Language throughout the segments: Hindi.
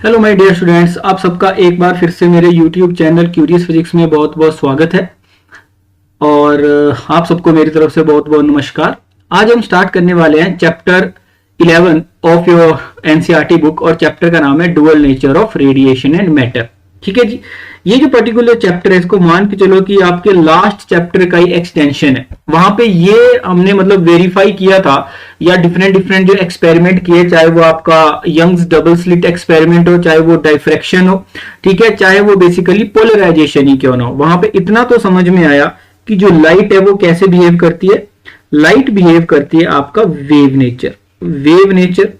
हेलो माय डियर स्टूडेंट्स, आप सबका एक बार फिर से मेरे यूट्यूब चैनल क्यूरियस फिजिक्स में बहुत बहुत स्वागत है। और आप सबको मेरी तरफ से बहुत बहुत नमस्कार। आज हम स्टार्ट करने वाले हैं chapter 11 of your NCERT book और चैप्टर का नाम है dual nature of radiation and matter. ठीक है जी, ये जो पर्टिकुलर चैप्टर है इसको मान के चलो कि आपके लास्ट चैप्टर का ही एक्सटेंशन है। वहां पे ये हमने मतलब वेरीफाई किया था या डिफरेंट जो एक्सपेरिमेंट किए, चाहे वो आपका यंग्स डबल स्लिट एक्सपेरिमेंट हो, चाहे वो डाइफ्रैक्शन हो, ठीक है, चाहे वो बेसिकली पोलराइजेशन ही क्यों ना हो। वहां पे इतना तो समझ में आया कि जो लाइट है वो कैसे बिहेव करती है। लाइट बिहेव करती है आपका वेव नेचर। वेव नेचर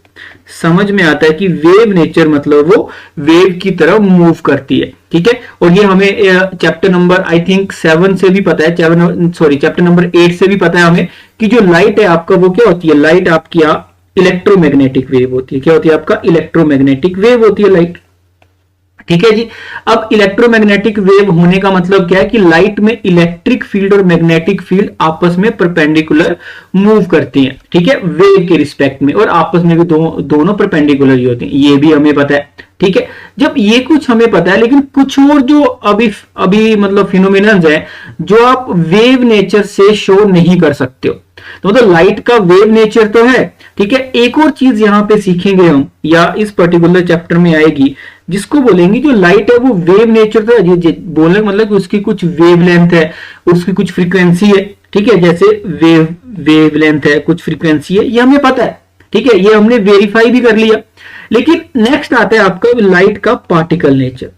समझ में आता है कि वेव नेचर मतलब वो वेव की तरह मूव करती है। ठीक है, और ये हमें चैप्टर नंबर आई थिंक 7 से भी पता है, चैप्टर नंबर 8 से भी पता है हमें कि जो लाइट है आपका वो क्या होती है। लाइट आपकी इलेक्ट्रोमैग्नेटिक वेव होती है। क्या होती है आपका? इलेक्ट्रोमैग्नेटिक वेव होती है लाइट। ठीक है जी। अब इलेक्ट्रोमैग्नेटिक वेव होने का मतलब क्या है कि लाइट में इलेक्ट्रिक फील्ड और मैग्नेटिक फील्ड आपस में परपेंडिकुलर मूव करती हैं। ठीक है, वेव के रिस्पेक्ट में, और आपस में भी दोनों परपेंडिकुलर ही होती हैं, ये भी हमें पता है। ठीक है, जब ये कुछ हमें पता है, लेकिन कुछ और जो अभी मतलब फिनोमिनन्स है जो आप वेव नेचर से शो नहीं कर सकते हो। तो मतलब लाइट का वेव नेचर तो है। ठीक है, एक और चीज यहां पे सीखेंगे हम, या इस पर्टिकुलर चैप्टर में आएगी, जिसको बोलेंगे जो लाइट है वो वेव नेचर तो है। बोलने का मतलब कि उसकी कुछ वेव लेंथ है, उसकी कुछ फ्रीक्वेंसी है। ठीक है, जैसे वेव लेंथ है, कुछ फ्रीक्वेंसी है, ये हमें पता है। ठीक है, ये हमने वेरीफाई भी कर लिया। लेकिन नेक्स्ट आता है आपका लाइट का पार्टिकल नेचर।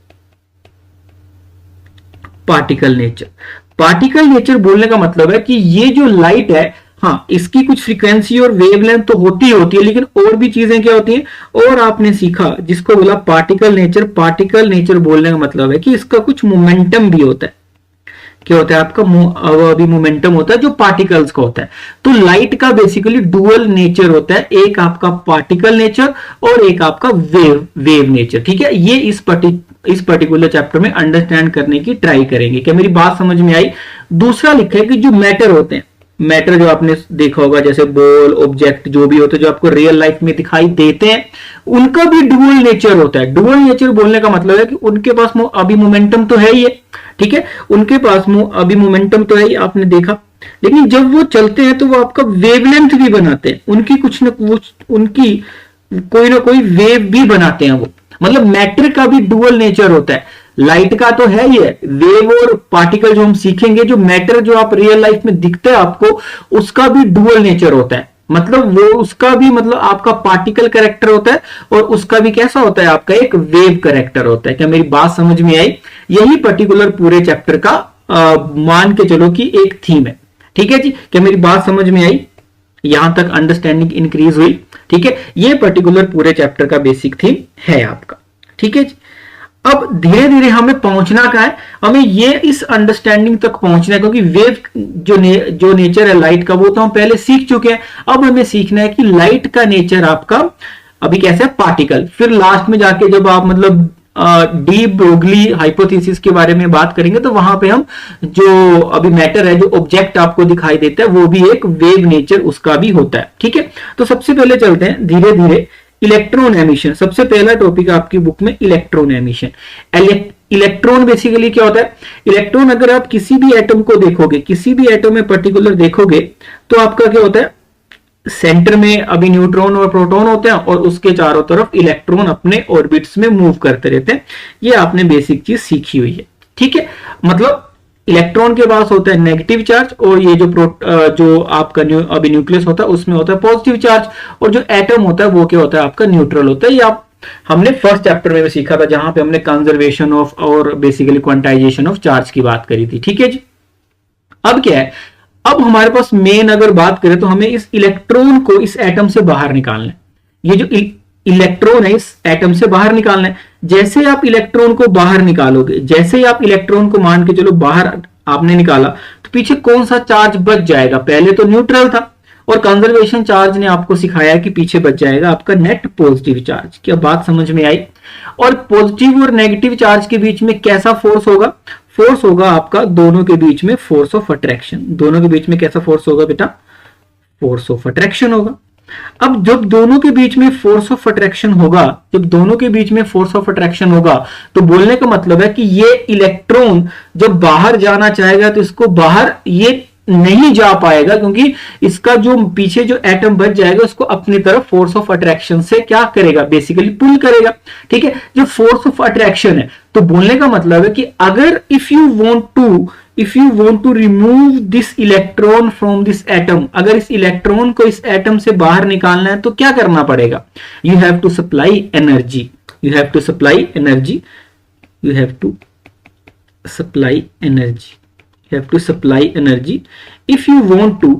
पार्टिकल नेचर बोलने का मतलब है कि ये जो लाइट है, हाँ, इसकी कुछ फ्रीक्वेंसी और वेवलेंथ तो होती है, लेकिन और भी चीजें क्या होती हैं। और आपने सीखा जिसको बोला पार्टिकल नेचर। पार्टिकल नेचर बोलने का मतलब है कि इसका कुछ मोमेंटम भी होता है। क्या होता है आपका? अभी मोमेंटम होता है जो पार्टिकल्स का होता है। तो लाइट का बेसिकली डुअल नेचर होता है, एक आपका पार्टिकल नेचर और एक आपका वेव नेचर। ठीक है, ये इस पर्टिकुलर चैप्टर में अंडरस्टैंड करने की ट्राई करेंगे। क्या मेरी बात समझ में आई? दूसरा लिखा है कि जो मैटर होते हैं, मैटर जो आपने देखा होगा जैसे बॉल, ऑब्जेक्ट जो भी होते हैं जो आपको रियल लाइफ में दिखाई देते हैं, उनका भी डुअल नेचर होता है। डुअल नेचर बोलने का मतलब है कि उनके पास अभी मोमेंटम तो है ही है। ठीक है, उनके पास अभी मोमेंटम तो है ही, आपने देखा। लेकिन जब वो चलते हैं तो वो आपका वेवलेंथ भी बनाते हैं, उनकी कुछ न कुछ, उनकी कोई ना कोई वेव भी बनाते हैं वो। मतलब मैटर का भी डुअल नेचर होता है। लाइट का तो है ही है, वेव और पार्टिकल जो हम सीखेंगे, जो मैटर जो आप रियल लाइफ में दिखता है आपको, उसका भी डुअल नेचर होता है। मतलब वो उसका भी मतलब आपका पार्टिकल कैरेक्टर होता है और उसका भी कैसा होता है? आपका एक वेव कैरेक्टर होता है। क्या मेरी बात समझ में आई? यही पर्टिकुलर पूरे चैप्टर का मान के चलो कि एक थीम है। ठीक है जी, क्या मेरी बात समझ में आई? यहां तक अंडरस्टैंडिंग इंक्रीज हुई? ठीक है, ये पर्टिकुलर पूरे चैप्टर का बेसिक थीम है आपका। ठीक है जी, अब धीरे धीरे हमें पहुंचना क्या है? हमें ये इस अंडरस्टैंडिंग तक पहुंचना है, क्योंकि वेव जो नेचर है लाइट का वो तो हम पहले सीख चुके हैं। अब हमें सीखना है कि लाइट का नेचर आपका अभी कैसे है? पार्टिकल। फिर लास्ट में जाके जब आप मतलब डी ब्रोगली हाइपोथेसिस के बारे में बात करेंगे तो वहां पे हम जो अभी मैटर है, जो ऑब्जेक्ट आपको दिखाई देता है, वो भी एक वेव नेचर उसका भी होता है। ठीक है, तो सबसे पहले चलते हैं धीरे धीरे इलेक्ट्रॉन एमिशन। सबसे पहला टॉपिक आपकी बुक में इलेक्ट्रॉन एमिशन। इलेक्ट्रॉन बेसिकली क्या होता है? इलेक्ट्रॉन अगर आप किसी भी एटम को देखोगे, किसी भी एटम में पर्टिकुलर देखोगे, तो आपका क्या होता है? सेंटर में अभी न्यूट्रॉन और प्रोटॉन होते हैं और उसके चारों तरफ इलेक्ट्रॉन अपने ऑर्बिट्स में मूव करते रहते हैं। ये आपने बेसिक चीज सीखी हुई है। ठीक है, मतलब इलेक्ट्रॉन के पास होता है नेगेटिव चार्ज, और ये जो आपका अभी न्यूक्लियस होता है उसमें होता है पॉजिटिव चार्ज, और जो एटम होता है वो क्या होता है? आपका न्यूट्रल होता है। ये हमने फर्स्ट चैप्टर में भी सीखा था, जहां पे हमने कंजर्वेशन ऑफ और बेसिकली क्वांटाइजेशन ऑफ चार्ज की बात करी थी। ठीक है जी, अब क्या है? अब हमारे पास मेन अगर बात करें तो हमें इस इलेक्ट्रॉन को इस एटम से बाहर निकालना है। ये जो इलेक्ट्रॉन है इस एटम से बाहर निकालना है। जैसे आप इलेक्ट्रॉन को बाहर निकालोगे, जैसे ही आप इलेक्ट्रॉन को मान के चलो बाहर आपने निकाला, तो पीछे कौन सा चार्ज बच जाएगा? पहले तो न्यूट्रल था, और कंजर्वेशन चार्ज ने आपको सिखाया कि पीछे बच जाएगा आपका नेट पॉजिटिव चार्ज। क्या बात समझ में आई? और पॉजिटिव और नेगेटिव चार्ज के बीच में कैसा फोर्स होगा? फोर्स होगा आपका दोनों के बीच में फोर्स ऑफ अट्रैक्शन। दोनों के बीच में कैसा फोर्स होगा बेटा? फोर्स ऑफ अट्रैक्शन होगा। अब जब दोनों के बीच में फोर्स ऑफ अट्रैक्शन होगा, जब दोनों के बीच में फोर्स ऑफ अट्रैक्शन होगा, तो बोलने का मतलब है कि ये इलेक्ट्रॉन जब बाहर जाना चाहेगा तो इसको बाहर ये नहीं जा पाएगा, क्योंकि इसका जो पीछे जो एटम बच जाएगा उसको अपनी तरफ फोर्स ऑफ अट्रैक्शन से क्या करेगा, बेसिकली पुल करेगा। ठीक है, जो फोर्स ऑफ अट्रैक्शन है, तो बोलने का मतलब है कि अगर if you want to remove this electron from this atom, अगर इस इलेक्ट्रॉन को इस एटम से बाहर निकालना है तो क्या करना पड़ेगा, you have to supply energy, you have to supply energy, you have to supply energy, you have to supply energy if you want to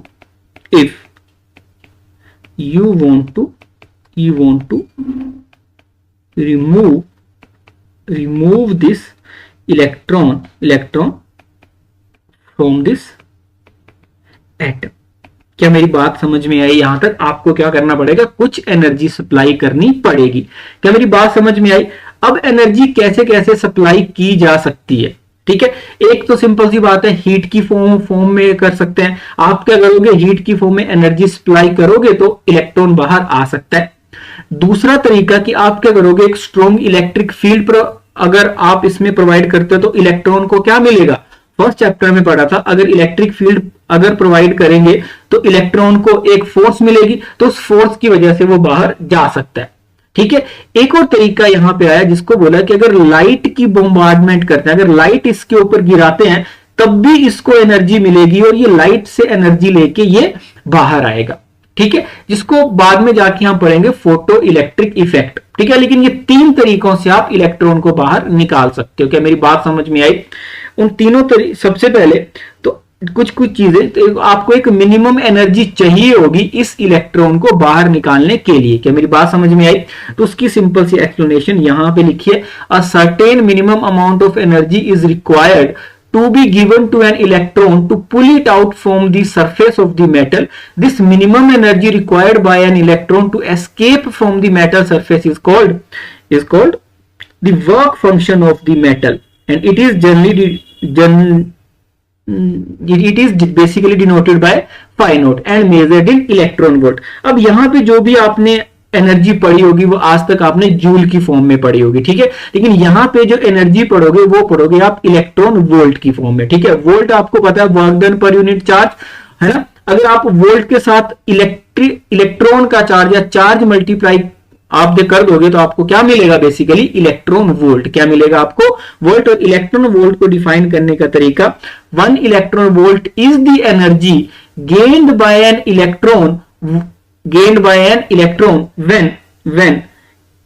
remove this electron from this atom। क्या मेरी बात समझ में आई? यहां तक आपको क्या करना पड़ेगा, कुछ एनर्जी सप्लाई करनी पड़ेगी। क्या मेरी बात समझ में आई? अब एनर्जी कैसे कैसे सप्लाई की जा सकती है, ठीक है। एक तो सिंपल सी बात है, हीट की फॉर्म में कर सकते हैं। आप क्या करोगे, हीट की फॉर्म में एनर्जी सप्लाई करोगे तो इलेक्ट्रॉन बाहर आ सकता है। दूसरा तरीका कि आप क्या करोगे, एक स्ट्रॉन्ग इलेक्ट्रिक फील्ड अगर आप इसमें प्रोवाइड करते हो तो इलेक्ट्रॉन को क्या मिलेगा, फर्स्ट चैप्टर में पढ़ा था, अगर इलेक्ट्रिक फील्ड अगर प्रोवाइड करेंगे तो इलेक्ट्रॉन को एक फोर्स मिलेगी, तो उस फोर्स की वजह से वो बाहर जा सकता है। ठीक है, एक और तरीका यहां पे आया जिसको बोला कि अगर लाइट की बोmbardment करते हैं, अगर लाइट इसके ऊपर गिराते हैं तब भी इसको एनर्जी मिलेगी और ये लाइट से एनर्जी लेके ये बाहर आएगा। ठीक है, जिसको बाद में जाके हम पढ़ेंगे फोटो इलेक्ट्रिक इफेक्ट। ठीक है, लेकिन ये तीन तरीकों से आप इलेक्ट्रॉन को बाहर निकाल सकते हो। क्या मेरी बात समझ में आई? उन तीनों सबसे पहले तो कुछ चीजें, तो आपको एक मिनिमम एनर्जी चाहिए होगी इस इलेक्ट्रॉन को बाहर निकालने के लिए। क्या मेरी बात समझ में आई? तो उसकी सिंपल सी एक्सप्लेनेशन यहां पे लिखिए, अ certain minimum amount of energy is required to be given to an electron to pull it out from the surface of the metal. This minimum energy required by an electron to escape from the metal surface is called the work function of the metal, and it is basically denoted by phi naught and measured in electron volt। अब यहां पे जो भी आपने एनर्जी पढ़ी होगी वो आज तक आपने जूल की फॉर्म में पढ़ी होगी, ठीक है, लेकिन यहां पे जो एनर्जी पढ़ोगे वो पढ़ोगे आप इलेक्ट्रॉन वोल्ट की फॉर्म में। ठीक है, वोल्ट आपको पता है work done per unit charge है ना। अगर आप वोल्ट के साथ इलेक्ट्रॉन का चार्ज या चार्ज मल्टीप्लाई आप कर दोगे तो आपको क्या मिलेगा, बेसिकली इलेक्ट्रॉन वोल्ट। क्या मिलेगा आपको, वोल्ट। और इलेक्ट्रॉन वोल्ट को डिफाइन करने का तरीका, 1 electron volt is the energy gained by an electron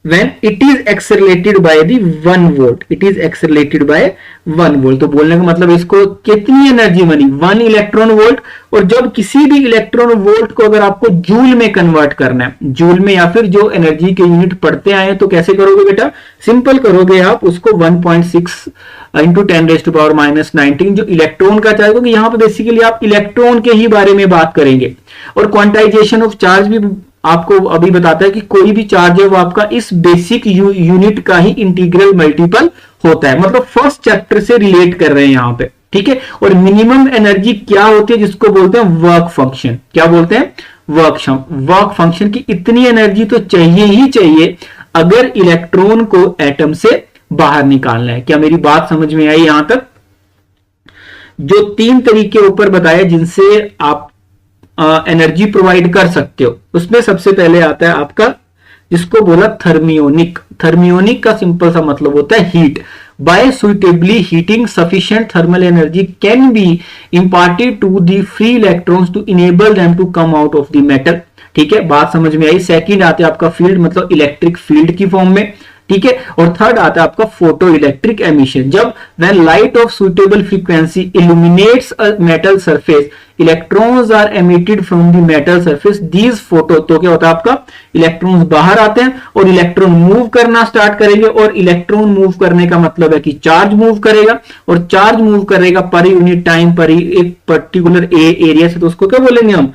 when it is accelerated by the 1 volt, it is accelerated by 1 volt। तो बोलने का मतलब इसको कितनी एनर्जी बनी, 1 इलेक्ट्रॉन वोल्ट। और जब किसी भी इलेक्ट्रॉन वोल्ट को अगर आपको जूल में कन्वर्ट करना है, जूल में या फिर जो एनर्जी के यूनिट पढ़ते आए तो कैसे करोगे बेटा, सिंपल करोगे आप उसको 1.6 इंटू 10⁻⁻19 जो इलेक्ट्रॉन का चार्ज, क्योंकि यहां पर बेसिकली आप इलेक्ट्रॉन के ही बारे में बात करेंगे। और क्वांटाइजेशन ऑफ चार्ज भी आपको अभी बताता है कि कोई भी चार्ज है वो आपका इस बेसिक यूनिट का ही इंटीग्रल मल्टीपल होता है, मतलब फर्स्ट चैप्टर से रिलेट कर रहे हैं यहां पे। ठीक है, और मिनिमम एनर्जी क्या होती है, जिसको बोलते हैं वर्क फंक्शन। क्या बोलते हैं, वर्क फंक्शन की इतनी एनर्जी तो चाहिए ही चाहिए अगर इलेक्ट्रॉन को एटम से बाहर निकालना है। क्या मेरी बात समझ में आई? यहां तक जो 3 तरीके ऊपर बताए जिनसे आप एनर्जी प्रोवाइड कर सकते हो, उसमें सबसे पहले आता है आपका जिसको बोला थर्मियोनिक। थर्मियोनिक का सिंपल सा मतलब होता है heat. By suitably heating sufficient thermal energy can be imparted to the free electrons to enable them to come out of the metal. ठीक है, बात समझ में आई? सेकंड आता है आपका फील्ड, मतलब इलेक्ट्रिक फील्ड की फॉर्म में। ठीक है, और थर्ड आता है आपका फोटो इलेक्ट्रिक एमिशन। जब when light of suitable frequency illuminates a metal surface, electrons are emitted from the metal surface these photo. तो क्या होता है आपका, इलेक्ट्रॉन्स बाहर आते हैं और इलेक्ट्रॉन मूव करना स्टार्ट करेंगे। और इलेक्ट्रॉन मूव करने का मतलब है कि चार्ज मूव करेगा, और चार्ज मूव करेगा पर यूनिट टाइम पर एक पर्टिकुलर एरिया से। तो उसको क्या बोलेंगे हम,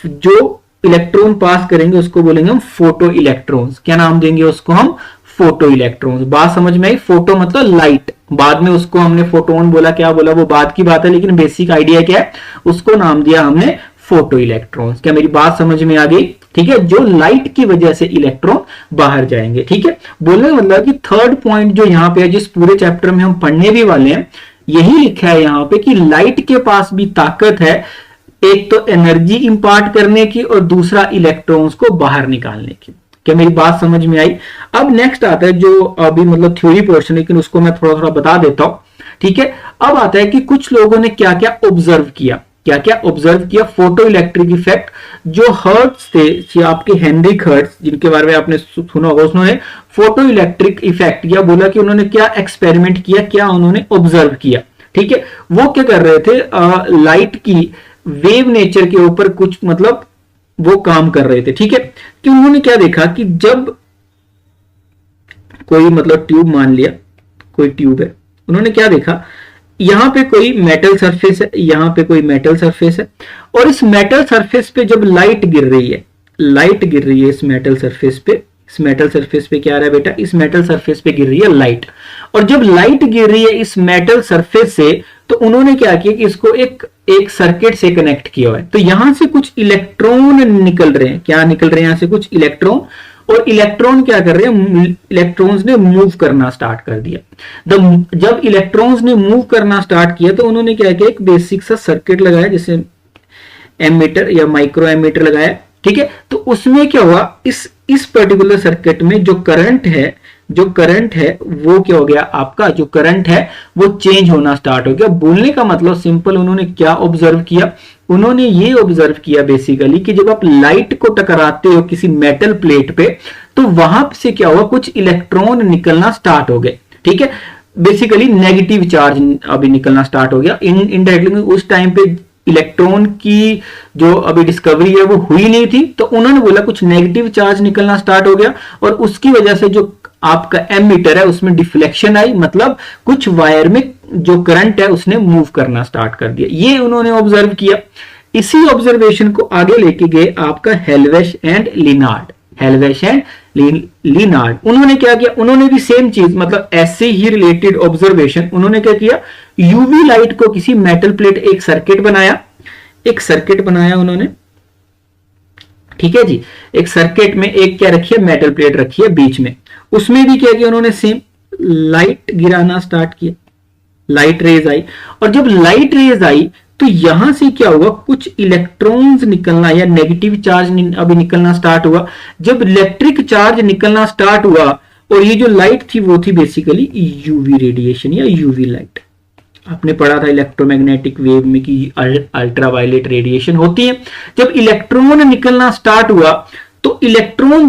जो इलेक्ट्रॉन पास करेंगे उसको बोलेंगे हम फोटो इलेक्ट्रॉन्स। क्या नाम देंगे उसको हम, फोटो इलेक्ट्रॉन्स। बात समझ में आई? फोटो मतलब लाइट, बाद में उसको हमने फोटोन बोला, क्या बोला वो बात की बात है, लेकिन बेसिक आइडिया क्या है, उसको नाम दिया हमने फोटो इलेक्ट्रॉन्स। क्या मेरी बात समझ में आ गई? ठीक है, जो लाइट की वजह से इलेक्ट्रॉन बाहर जाएंगे। ठीक है, बोलने का मतलब कि थर्ड पॉइंट जो यहाँ पे है, जिस पूरे चैप्टर में हम पढ़ने भी वाले हैं, यही लिखा है यहाँ पे कि लाइट के पास भी ताकत है, एक तो एनर्जी इंपार्ट करने की और दूसरा इलेक्ट्रॉन्स को बाहर निकालने की। क्या मेरी बात समझ में आई? अब नेक्स्ट आता है जो अभी मतलब थ्योरी पोर्शन, लेकिन उसको मैं थोड़ा थोड़ा बता देता हूं। ठीक है, अब आता है कि कुछ लोगों ने क्या क्या ऑब्जर्व किया, क्या क्या ऑब्जर्व किया। फोटो इलेक्ट्रिक इफेक्ट जो हर्ट्ज थे, आपके हेनरिक हर्ट्ज, जिनके बारे में आपने सुना होगा, उन्होंने फोटो इलेक्ट्रिक इफेक्ट या बोला कि उन्होंने क्या एक्सपेरिमेंट किया, क्या उन्होंने ऑब्जर्व किया। ठीक है, वो क्या कर रहे थे, लाइट की वेव नेचर के ऊपर कुछ मतलब वो काम कर रहे थे। ठीक है, कि उन्होंने क्या देखा कि जब कोई मतलब ट्यूब, मान लिया कोई ट्यूब है, उन्होंने क्या देखा, यहां पे कोई मेटल सरफेस है, यहां पे कोई मेटल सरफेस है, और इस मेटल सरफेस पे जब लाइट गिर रही है, लाइट गिर रही है इस मेटल सरफेस पे, इस मेटल सरफेस पे क्या आ रहा है बेटा, इस मेटल सरफेस पे गिर रही है लाइट, और जब लाइट गिर रही है इस मेटल सरफेस से, तो उन्होंने क्या किया कि इसको एक सर्किट से कनेक्ट किया हुआ है। तो यहां से कुछ इलेक्ट्रॉन निकल रहे हैं, क्या निकल रहे हैं, यहां से कुछ इलेक्ट्रॉन, और इलेक्ट्रॉन क्या कर रहे हैं, इलेक्ट्रॉन्स ने मूव करना स्टार्ट कर दिया। जब इलेक्ट्रॉन्स ने मूव करना स्टार्ट किया तो उन्होंने क्या किया, एक बेसिक सा सर्किट लगाया, जैसे एमीटर या माइक्रो एमीटर लगाया। ठीक है, तो उसमें क्या हुआ, इस पर्टिकुलर सर्किट में जो करंट है, वो क्या हो गया, आपका जो करंट है वो चेंज होना स्टार्ट हो गया। बोलने का मतलब सिंपल, उन्होंने क्या ऑब्जर्व किया, उन्होंने ये ऑब्जर्व किया बेसिकली कि जब आप लाइट को टकराते हो किसी मेटल प्लेट पे, तो वहां से क्या हुआ, कुछ इलेक्ट्रॉन निकलना स्टार्ट हो गए। ठीक है, बेसिकली नेगेटिव चार्ज अभी निकलना स्टार्ट हो गया। इनडायरेक्टली उस टाइम पे इलेक्ट्रॉन की जो अभी डिस्कवरी है वो हुई नहीं थी, तो उन्होंने बोला कुछ नेगेटिव चार्ज निकलना स्टार्ट हो गया, और उसकी वजह से जो आपका एमीटर है उसमें डिफ्लेक्शन आई, मतलब कुछ वायर में जो करंट है उसने मूव करना स्टार्ट कर दिया। ये उन्होंने ऑब्जर्व किया। इसी ऑब्जर्वेशन को आगे लेके गए आपका हेल्वेश एंड लिनार्ड। हेल्वेश एंड लिनार्ड उन्होंने क्या किया, उन्होंने भी सेम चीज, मतलब ऐसे ही रिलेटेड ऑब्जर्वेशन, उन्होंने क्या किया, यूवी लाइट को किसी मेटल प्लेट, एक सर्किट बनाया उन्होंने। ठीक है जी, एक सर्किट में एक क्या रखी है, मेटल प्लेट रखी है बीच में, उसमें भी क्या किया उन्होंने, सेम लाइट गिराना स्टार्ट किया, लाइट रेज आई, और जब लाइट रेज आई तो यहां से क्या हुआ, कुछ इलेक्ट्रॉन्स निकलना या नेगेटिव चार्ज अभी निकलना स्टार्ट हुआ। जब इलेक्ट्रिक चार्ज निकलना स्टार्ट हुआ, और ये जो लाइट थी वो थी बेसिकली यूवी रेडिएशन या यूवी लाइट। आपने पढ़ा था इलेक्ट्रोमैग्नेटिक वेव में कि अल्ट्रावायलेट रेडिएशन होती है। जब इलेक्ट्रॉन निकलना स्टार्ट हुआ, तो इलेक्ट्रॉन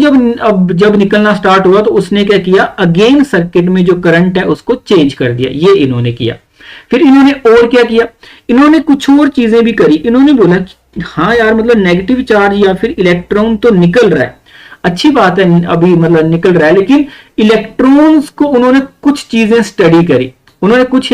जब निकलना स्टार्ट हुआ, तो उसने क्या किया, अगेन सर्किट में जो करंट है उसको चेंज कर दिया। ये इन्होंने किया। फिर इन्होंने और क्या किया, इन्होंने कुछ और चीजें भी करी। इन्होंने बोला कि हाँ यार, मतलब नेगेटिव चार्ज या फिर इलेक्ट्रॉन तो निकल रहा है, अच्छी बात है, अभी मतलब निकल रहा है, लेकिन इलेक्ट्रॉन्स को उन्होंने कुछ चीजें स्टडी करी। उन्होंने कुछ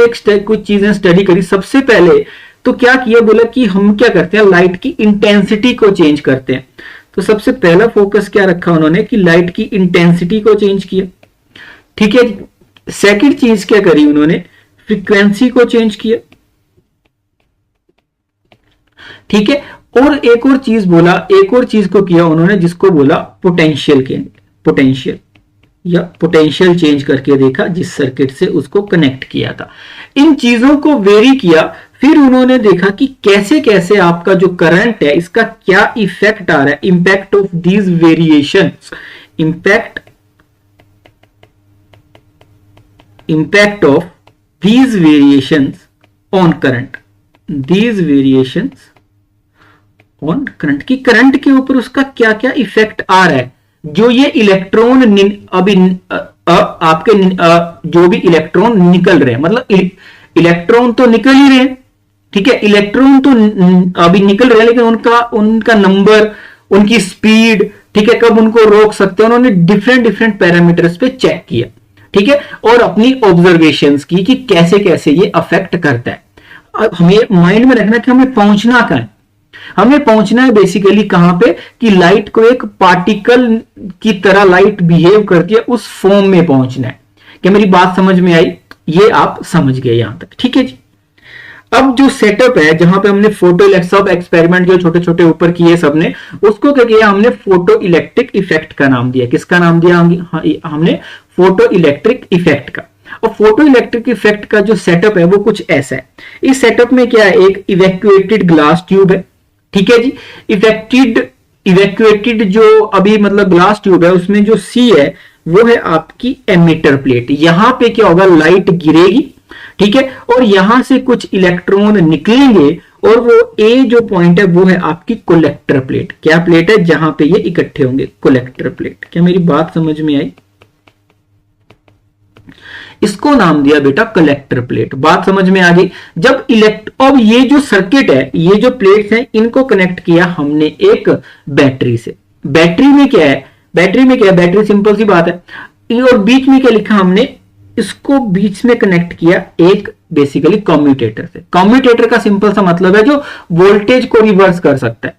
चीजें स्टडी करी। सबसे पहले तो क्या किया, बोला कि हम क्या करते हैं, लाइट की इंटेंसिटी को चेंज करते हैं। तो सबसे पहला फोकस क्या रखा उन्होंने कि लाइट की इंटेंसिटी को चेंज किया। ठीक है, सेकंड चीज क्या करी उन्होंने, फ्रीक्वेंसी को चेंज किया। ठीक है, और एक और चीज बोला, एक और चीज को किया उन्होंने जिसको बोला पोटेंशियल या पोटेंशियल चेंज करके देखा, जिस सर्किट से उसको कनेक्ट किया था। इन चीजों को वेरी किया। फिर उन्होंने देखा कि कैसे कैसे आपका जो करंट है इसका क्या इफेक्ट आ रहा है, impact of these variations, impact of these variations on current, these variations on current, कि करंट के ऊपर उसका क्या क्या इफेक्ट आ रहा है। जो ये इलेक्ट्रॉन अभी आपके जो भी इलेक्ट्रॉन निकल रहे हैं, मतलब इलेक्ट्रॉन तो निकल ही रहे हैं, ठीक है, इलेक्ट्रॉन तो अभी निकल रहे हैं, लेकिन उनका नंबर, उनकी स्पीड, ठीक है, कब उनको रोक सकते हैं, उन्होंने डिफरेंट पैरामीटर्स पे चेक किया। ठीक है, और अपनी ऑब्जर्वेशंस की कि कैसे कैसे ये अफेक्ट करता है। अब हमें माइंड में रखना कि हमें पहुंचना कहां है, हमें पहुंचना है बेसिकली कहां पे, कि लाइट को एक पार्टिकल की तरह लाइट बिहेव करती है, उस फॉर्म में पहुंचना है। क्या मेरी बात समझ में आई? ये आप समझ गए यहां तक, ठीक है जी। अब जो सेटअप है जहां पे हमने फोटो सब एक्सपेरिमेंट जो छोटे छोटे ऊपर किए सबने, उसको क्या किया हमने, फोटो इलेक्ट्रिक इफेक्ट का नाम दिया। किसका नाम दिया हमने फोटो इलेक्ट्रिक इफेक्ट का। और फोटो इलेक्ट्रिक इफेक्ट का जो सेटअप है वो कुछ ऐसा है। इस सेटअप में क्या है, एक इवैक्यूएटेड ग्लास ट्यूब है, ठीक है जी। इवैक्यूएटेड जो अभी मतलब ग्लास ट्यूब है, उसमें जो सी है वो है आपकी एमिटर प्लेट। यहां पे क्या होगा, लाइट गिरेगी, ठीक है, और यहां से कुछ इलेक्ट्रॉन निकलेंगे और वो ए जो पॉइंट है वो है आपकी कलेक्टर प्लेट। क्या प्लेट है, जहां पे ये इकट्ठे होंगे, कलेक्टर प्लेट। क्या मेरी बात समझ में आई? इसको नाम दिया बेटा कलेक्टर प्लेट। बात समझ में आ गई। जब अब ये जो सर्किट है, ये जो प्लेट्स हैं, इनको कनेक्ट किया हमने एक बैटरी से। बैटरी में क्या है, बैटरी सिंपल सी बात है। और बीच में क्या लिखा हमने, इसको बीच में कनेक्ट किया एक बेसिकली कम्यूटेटर से। कम्यूटेटर का सिंपल सा मतलब है जो वोल्टेज को रिवर्स कर सकता है,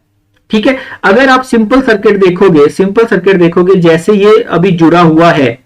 ठीक है। अगर आप सिंपल सर्किट देखोगे, जैसे ये अभी जुड़ा हुआ है,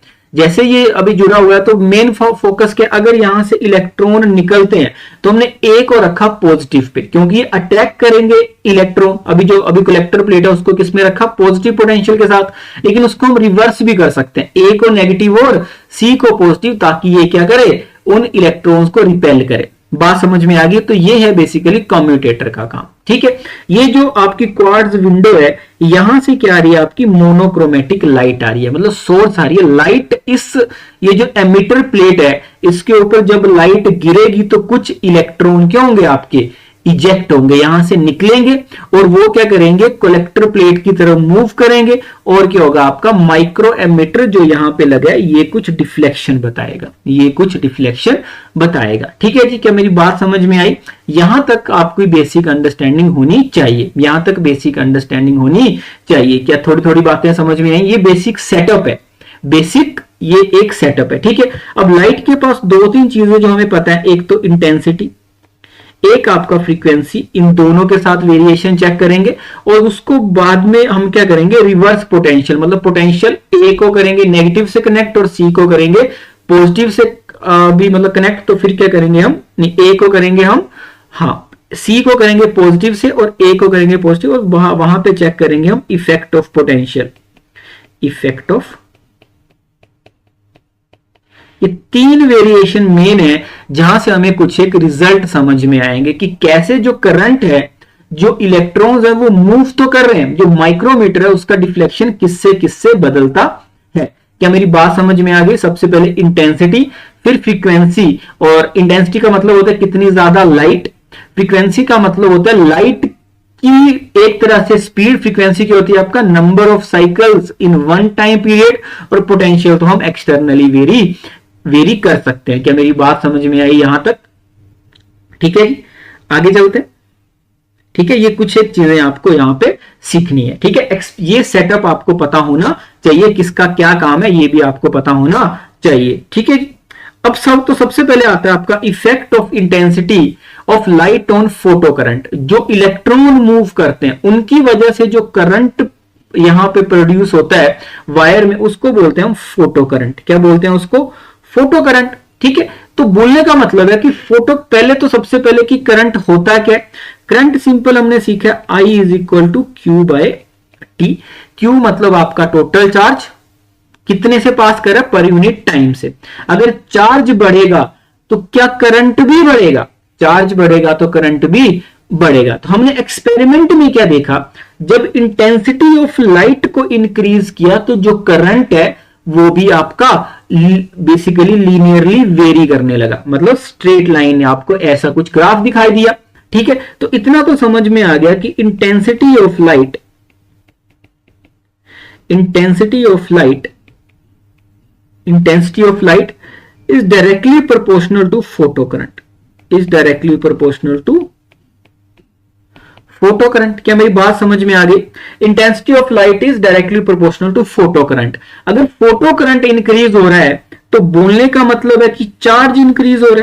तो मेन फोकस के अगर यहां से इलेक्ट्रॉन निकलते हैं तो हमने ए को रखा पॉजिटिव पे, क्योंकि ये अटैक करेंगे इलेक्ट्रॉन। अभी कलेक्टर प्लेट है, उसको किसमें रखा, पॉजिटिव पोटेंशियल के साथ। लेकिन उसको हम रिवर्स भी कर सकते हैं, ए को नेगेटिव और सी को पॉजिटिव, ताकि ये क्या करे, उन इलेक्ट्रॉन्स को रिपेल करे। बात समझ में आ गई? तो ये है बेसिकली कम्यूटेटर का काम, ठीक है। ये जो आपकी क्वार्ट्ज विंडो है, यहां से क्या आ रही है, आपकी मोनोक्रोमेटिक लाइट आ रही है, मतलब सोर्स आ रही है लाइट। ये जो एमिटर प्लेट है, इसके ऊपर जब लाइट गिरेगी तो कुछ इलेक्ट्रॉन क्या होंगे, आपके इजेक्ट होंगे, यहां से निकलेंगे और वो क्या करेंगे, कलेक्टर प्लेट की तरफ मूव करेंगे। और क्या होगा, आपका माइक्रो एमिटर जो यहां पे लगा है, ये कुछ डिफ्लेक्शन बताएगा, ठीक है जी। क्या मेरी बात समझ में आई? यहां तक आपकी बेसिक अंडरस्टैंडिंग होनी चाहिए, क्या थोड़ी थोड़ी बातें समझ में आई? ये बेसिक सेटअप है, ये एक सेटअप है, ठीक है। अब लाइट के पास दो तीन चीजें जो हमें पता है, एक तो इंटेंसिटी, एक आपका फ्रीक्वेंसी। इन दोनों के साथ वेरिएशन चेक करेंगे और उसको बाद में हम क्या करेंगे, रिवर्स पोटेंशियल, मतलब पोटेंशियल ए को करेंगे नेगेटिव से कनेक्ट और सी को करेंगे पॉजिटिव से भी मतलब कनेक्ट। तो फिर क्या करेंगे हम, ए को करेंगे हम, हाँ, सी को करेंगे पॉजिटिव से और ए को करेंगे पॉजिटिव, और वहां पे चेक करेंगे हम इफेक्ट ऑफ पोटेंशियल, ये तीन वेरिएशन मेन है जहां से हमें कुछ एक रिजल्ट समझ में आएंगे कि कैसे जो करंट है, जो इलेक्ट्रॉन्स है वो मूव तो कर रहे हैं, जो माइक्रोमीटर है उसका डिफ्लेक्शन किससे किससे बदलता है। क्या मेरी बात समझ में आ गई? सबसे पहले इंटेंसिटी, फिर फ्रीक्वेंसी। और इंटेंसिटी का मतलब होता है कितनी ज्यादा लाइट, फ्रीक्वेंसी का मतलब होता है लाइट की एक तरह से स्पीड, फ्रीक्वेंसी की होती है आपका number of cycles in one time period, और पोटेंशियल तो हम एक्सटर्नली वेरी कर सकते हैं। क्या मेरी बात समझ में आई यहां तक? ठीक है जी, आगे चलते हैं। ठीक है, ये कुछ एक चीजें आपको यहां पे सीखनी है, ठीक है। ये सेटअप आपको पता होना चाहिए, किसका क्या काम है ये भी आपको पता होना चाहिए, ठीक है जी। अब सबसे पहले आता है आपका effect of intensity of light on photo current. जो इलेक्ट्रॉन मूव करते हैं उनकी वजह से जो करंट यहां पे प्रोड्यूस होता है वायर में, उसको बोलते हैं हम फोटो करंट। क्या बोलते हैं उसको? फोटो करंट, ठीक है। तो बोलने का मतलब है कि सबसे पहले कि करंट होता क्या है। करंट सिंपल हमने सीखा, I is equal to Q by T. Q मतलब आपका टोटल चार्ज, कितने से पास कर रहा है, पर यूनिट टाइम से। अगर चार्ज बढ़ेगा तो क्या करंट भी बढ़ेगा, चार्ज बढ़ेगा तो करंट भी बढ़ेगा। तो हमने एक्सपेरिमेंट में क्या देखा, जब इंटेंसिटी ऑफ लाइट को इंक्रीज किया तो जो करंट है वो भी आपका बेसिकली लीनियरली वेरी करने लगा, मतलब स्ट्रेट लाइन, आपको ऐसा कुछ ग्राफ दिखाई दिया, ठीक है। तो इतना तो समझ में आ गया कि intensity of light is directly proportional to photocurrent, क्या मेरी बात समझ में आ गई? Intensity of light is directly proportional to photo current. अगर फोटो करंट इंक्रीज हो रहा है तो बोलने का मतलब है कि चार्ज इंक्रीज हो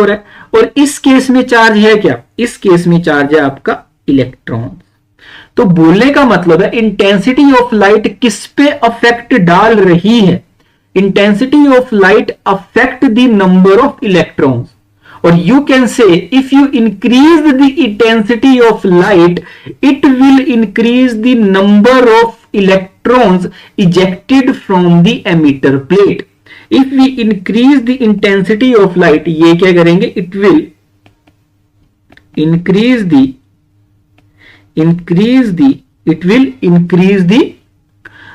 रहा है, और इस केस में चार्ज है क्या? इस केस में चार्ज है आपका इलेक्ट्रॉन। तो बोलने का मतलब है इंटेंसिटी ऑफ लाइट किस पे अफेक्ट डाल रही है, intensity of light affect the number of electrons, or you can say if you increase the intensity of light, it will increase the number of electrons ejected from the emitter plate. If we increase the intensity of light, ये क्या करेंगे, it will increase the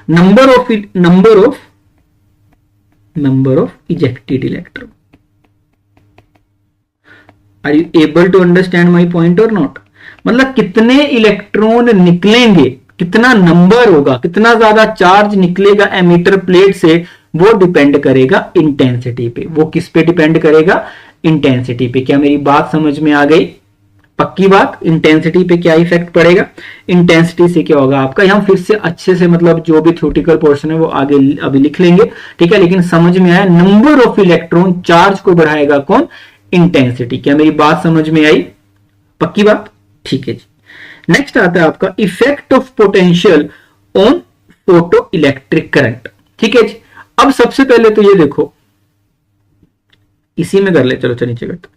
number of ejected electron. Are you able to understand my point or not? मतलब कितने इलेक्ट्रॉन निकलेंगे, कितना नंबर होगा, कितना ज्यादा चार्ज निकलेगा एमिटर प्लेट से, वो डिपेंड करेगा इंटेंसिटी पे। वो किस पे डिपेंड करेगा? इंटेंसिटी पे। क्या मेरी बात समझ में आ गई? पक्की बात। इंटेंसिटी पे क्या इफेक्ट पड़ेगा? इंटेंसिटी से क्या होगा आपका, यहां फिर से अच्छे से मतलब जो भी थ्योरेटिकल पोर्शन है वो आगे अभी लिख लेंगे, ठीक है। लेकिन समझ में आया, नंबर ऑफ इलेक्ट्रॉन चार्ज को बढ़ाएगा कौन? इंटेंसिटी। क्या मेरी बात समझ में आई? पक्की बात, ठीक है जी। नेक्स्ट आता है आपका effect of potential on photo electric current, ठीक है जी। अब सबसे पहले तो ये देखो, इसी में कर ले, चलो नीचे करते,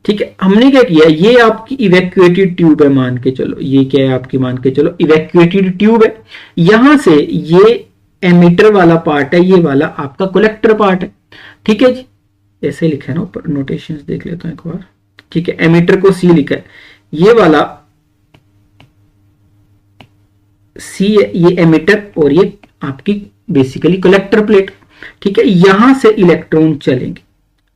ठीक है। हमने क्या किया, ये आपकी इवैक्यूएटेड ट्यूब है, मान के चलो, ये क्या है आपकी, मान के चलो इवैक्यूएटेड ट्यूब है। यहां से ये एमिटर वाला पार्ट है, ये वाला आपका कलेक्टर पार्ट है, ठीक है जी। ऐसे लिखा है ना ऊपर, नोटेशंस देख लेता हूं एक बार, ठीक है। एमिटर को सी लिखा है, ये वाला सी है, ये एमिटर और ये आपकी बेसिकली कलेक्टर प्लेट, ठीक है। यहां से इलेक्ट्रॉन चलेंगे,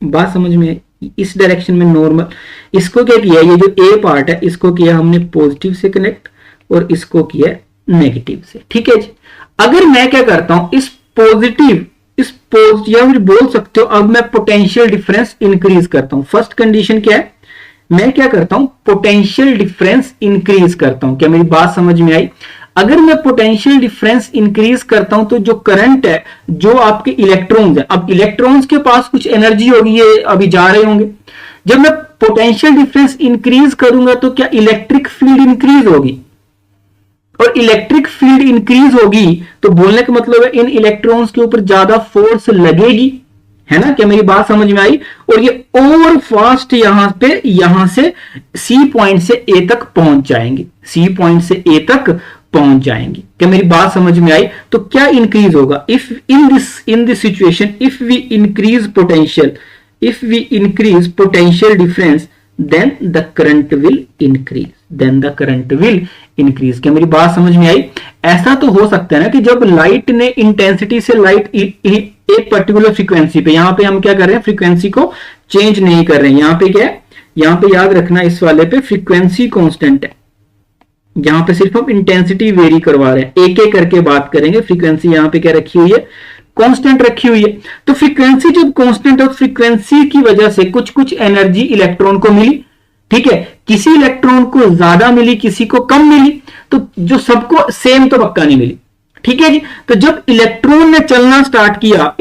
बात समझ में आई? इस डायरेक्शन में नॉर्मल, इसको क्या किया, ये जो ए पार्ट है इसको किया हमने पॉजिटिव से कनेक्ट और इसको किया नेगेटिव से, ठीक है जी। अगर मैं क्या करता हूं, इस पॉजिटिव या फिर बोल सकते हो अब मैं पोटेंशियल डिफरेंस इंक्रीज करता हूं। फर्स्ट कंडीशन क्या है, मैं क्या करता हूं, पोटेंशियल डिफरेंस इंक्रीज करता हूं। क्या मेरी बात समझ में आई? अगर मैं पोटेंशियल डिफरेंस इंक्रीज करता हूं तो जो करंट है, जो आपके इलेक्ट्रॉन्स है, अब इलेक्ट्रॉन्स के पास कुछ एनर्जी होगी, ये अभी जा रहे होंगे। जब मैं पोटेंशियल डिफरेंस इंक्रीज करूंगा तो क्या इलेक्ट्रिक फील्ड इंक्रीज होगी, और इलेक्ट्रिक फील्ड इंक्रीज होगी तो बोलने का मतलब है इन इलेक्ट्रॉन्स के ऊपर ज्यादा फोर्स लगेगी, है ना। क्या मेरी बात समझ में आई? और ये और फास्ट यहां से सी पॉइंट से ए तक पहुंच जाएंगे, सी पॉइंट से ए तक पहुंच जाएंगी। क्या मेरी बात समझ में आई? तो क्या इंक्रीज होगा, if in this situation if we increase potential difference then the current will increase. क्या मेरी बात समझ में आई? ऐसा तो हो सकता है ना कि जब लाइट ने इंटेंसिटी से लाइट एक पर्टिकुलर फ्रीक्वेंसी पे, यहां पे हम क्या कर रहे हैं, फ्रीक्वेंसी को चेंज नहीं कर रहे हैं। यहां पे क्या है, यहां पे याद रखना, इस वाले पे फ्रीक्वेंसी कांस्टेंट है, यहां पे सिर्फ हम इंटेंसिटी वेरी करवा रहे हैं, एक एक करके बात करेंगे। फ्रीक्वेंसी यहां पे क्या रखी हुई है, कांस्टेंट रखी हुई है। तो फ्रीक्वेंसी जब कांस्टेंट है, फ्रीक्वेंसी की वजह से कुछ एनर्जी इलेक्ट्रॉन को मिली, ठीक है। किसी इलेक्ट्रॉन को ज्यादा मिली, किसी को कम मिली, तो जो सबको सेम तो पक्का नहीं मिली, ठीक है जी। तो जब इलेक्ट्रॉन ने चलना स्टार्ट किया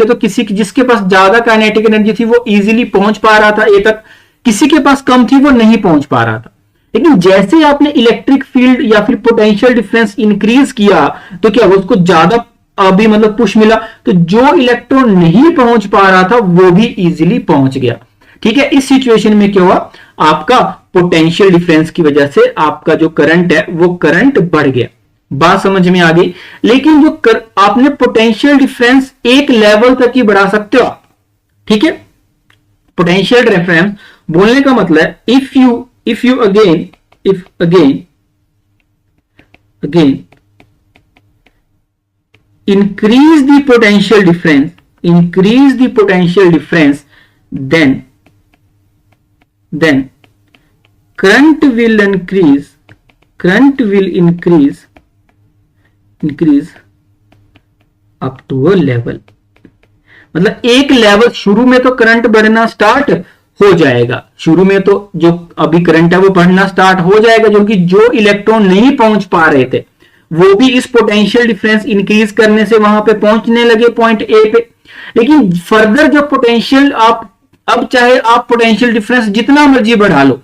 तो किसी जिसके पास ज्यादा काइनेटिक एनर्जी थी वो इजीली पहुंच पा रहा था ए तक, किसी के पास कम थी वो नहीं पहुंच पा रहा था। लेकिन जैसे आपने इलेक्ट्रिक फील्ड या फिर पोटेंशियल डिफरेंस इंक्रीज किया तो क्या उसको ज्यादा अभी मतलब पुश मिला, तो जो इलेक्ट्रॉन नहीं पहुंच पा रहा था वो भी इजीली पहुंच गया, ठीक है। इस सिचुएशन में क्या हुआ, आपका पोटेंशियल डिफरेंस की वजह से आपका जो करंट है वो करंट बढ़ गया। बात समझ में आ गई? लेकिन जो आपने पोटेंशियल डिफरेंस एक लेवल तक ही बढ़ा सकते हो, ठीक है। पोटेंशियल डिफरेंस बोलने का मतलब if you again increase the potential difference, then current will increase up to a level। मतलब एक लेवल, शुरू में तो करंट बढ़ना स्टार्ट हो जाएगा, शुरू में तो जो अभी करंट है वो बढ़ना स्टार्ट हो जाएगा, क्योंकि जो इलेक्ट्रॉन नहीं पहुंच पा रहे थे वो भी इस पोटेंशियल डिफरेंस इंक्रीज करने से वहां पे पहुंचने लगे पॉइंट ए पे। लेकिन फर्दर जो पोटेंशियल अब चाहे आप पोटेंशियल डिफरेंस जितना मर्जी बढ़ा लो,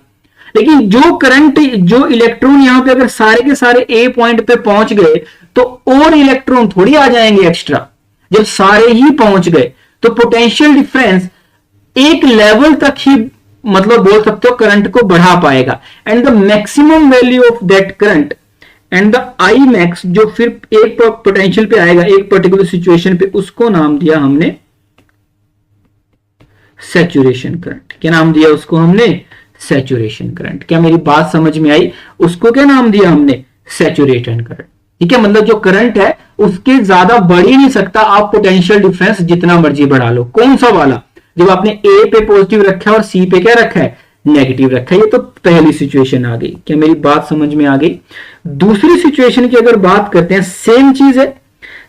लेकिन जो इलेक्ट्रॉन यहां पे अगर सारे के सारे ए पॉइंट पे पहुंच गए तो और इलेक्ट्रॉन थोड़ी आ जाएंगे एक्स्ट्रा, जब सारे ही पहुंच गए तो पोटेंशियल डिफरेंस एक लेवल तक ही मतलब बोल सकते हो करंट को बढ़ा पाएगा, and the maximum value of that current and the I max जो फिर एक पोटेंशियल पे आएगा एक पर्टिकुलर सिचुएशन पे, उसको नाम दिया हमने सैचुरेशन करंट। क्या नाम दिया उसको हमने? Saturation current. क्या मेरी बात समझ में आई? उसको क्या नाम दिया हमने? Saturation current. ठीक है, मतलब जो करंट है उसके ज्यादा बढ़ ही नहीं सकता, आप पोटेंशियल डिफरेंस जितना मर्जी बढ़ा लो। कौन सा वाला? जब आपने ए पे पॉजिटिव रखा है और सी पे क्या रखा है? नेगेटिव रखा है। ये तो पहली सिचुएशन आ गई। क्या मेरी बात समझ में आ गई? दूसरी सिचुएशन की अगर बात करते हैं, सेम चीज है,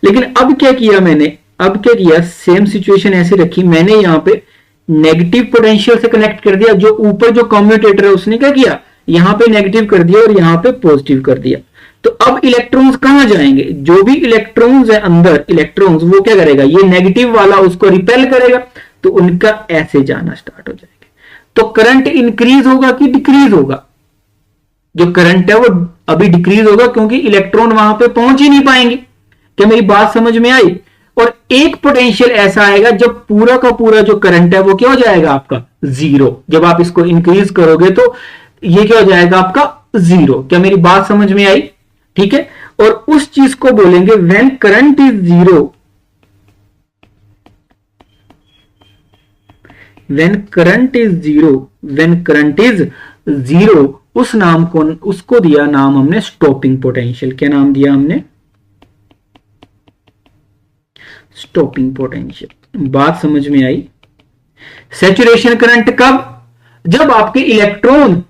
लेकिन अब क्या किया मैंने? अब क्या किया? सेम सिचुएशन ऐसे रखी, मैंने यहां पे नेगेटिव पोटेंशियल से कनेक्ट कर दिया। जो ऊपर जो कम्यूटेटर है उसने क्या किया? यहां पे नेगेटिव कर दिया और यहां पे पॉजिटिव कर दिया। तो अब इलेक्ट्रॉन्स कहां जाएंगे? जो भी इलेक्ट्रॉन्स है अंदर, इलेक्ट्रॉन्स वो क्या करेगा? ये नेगेटिव वाला उसको रिपेल करेगा, तो उनका ऐसे जाना स्टार्ट हो जाएगा। तो करंट इंक्रीज होगा कि डिक्रीज होगा? जो करंट है वो अभी डिक्रीज होगा, क्योंकि इलेक्ट्रॉन वहां पे पहुंच ही नहीं पाएंगे। क्या मेरी बात समझ में आई? और एक पोटेंशियल ऐसा आएगा जब पूरा का पूरा जो करंट है वो क्या हो जाएगा? आपका जीरो। जब आप इसको इंक्रीज करोगे तो ये क्या हो जाएगा? आपका जीरो। क्या मेरी बात समझ में आई? ठीक है, और उस चीज को बोलेंगे when current is zero, when current is zero, when current is zero, उस नाम को, उसको दिया नाम हमने स्टॉपिंग पोटेंशियल। क्या नाम दिया हमने? Stopping potential. बात समझ में आई? सैचुरेशन करंट कब? जब आपके इलेक्ट्रॉन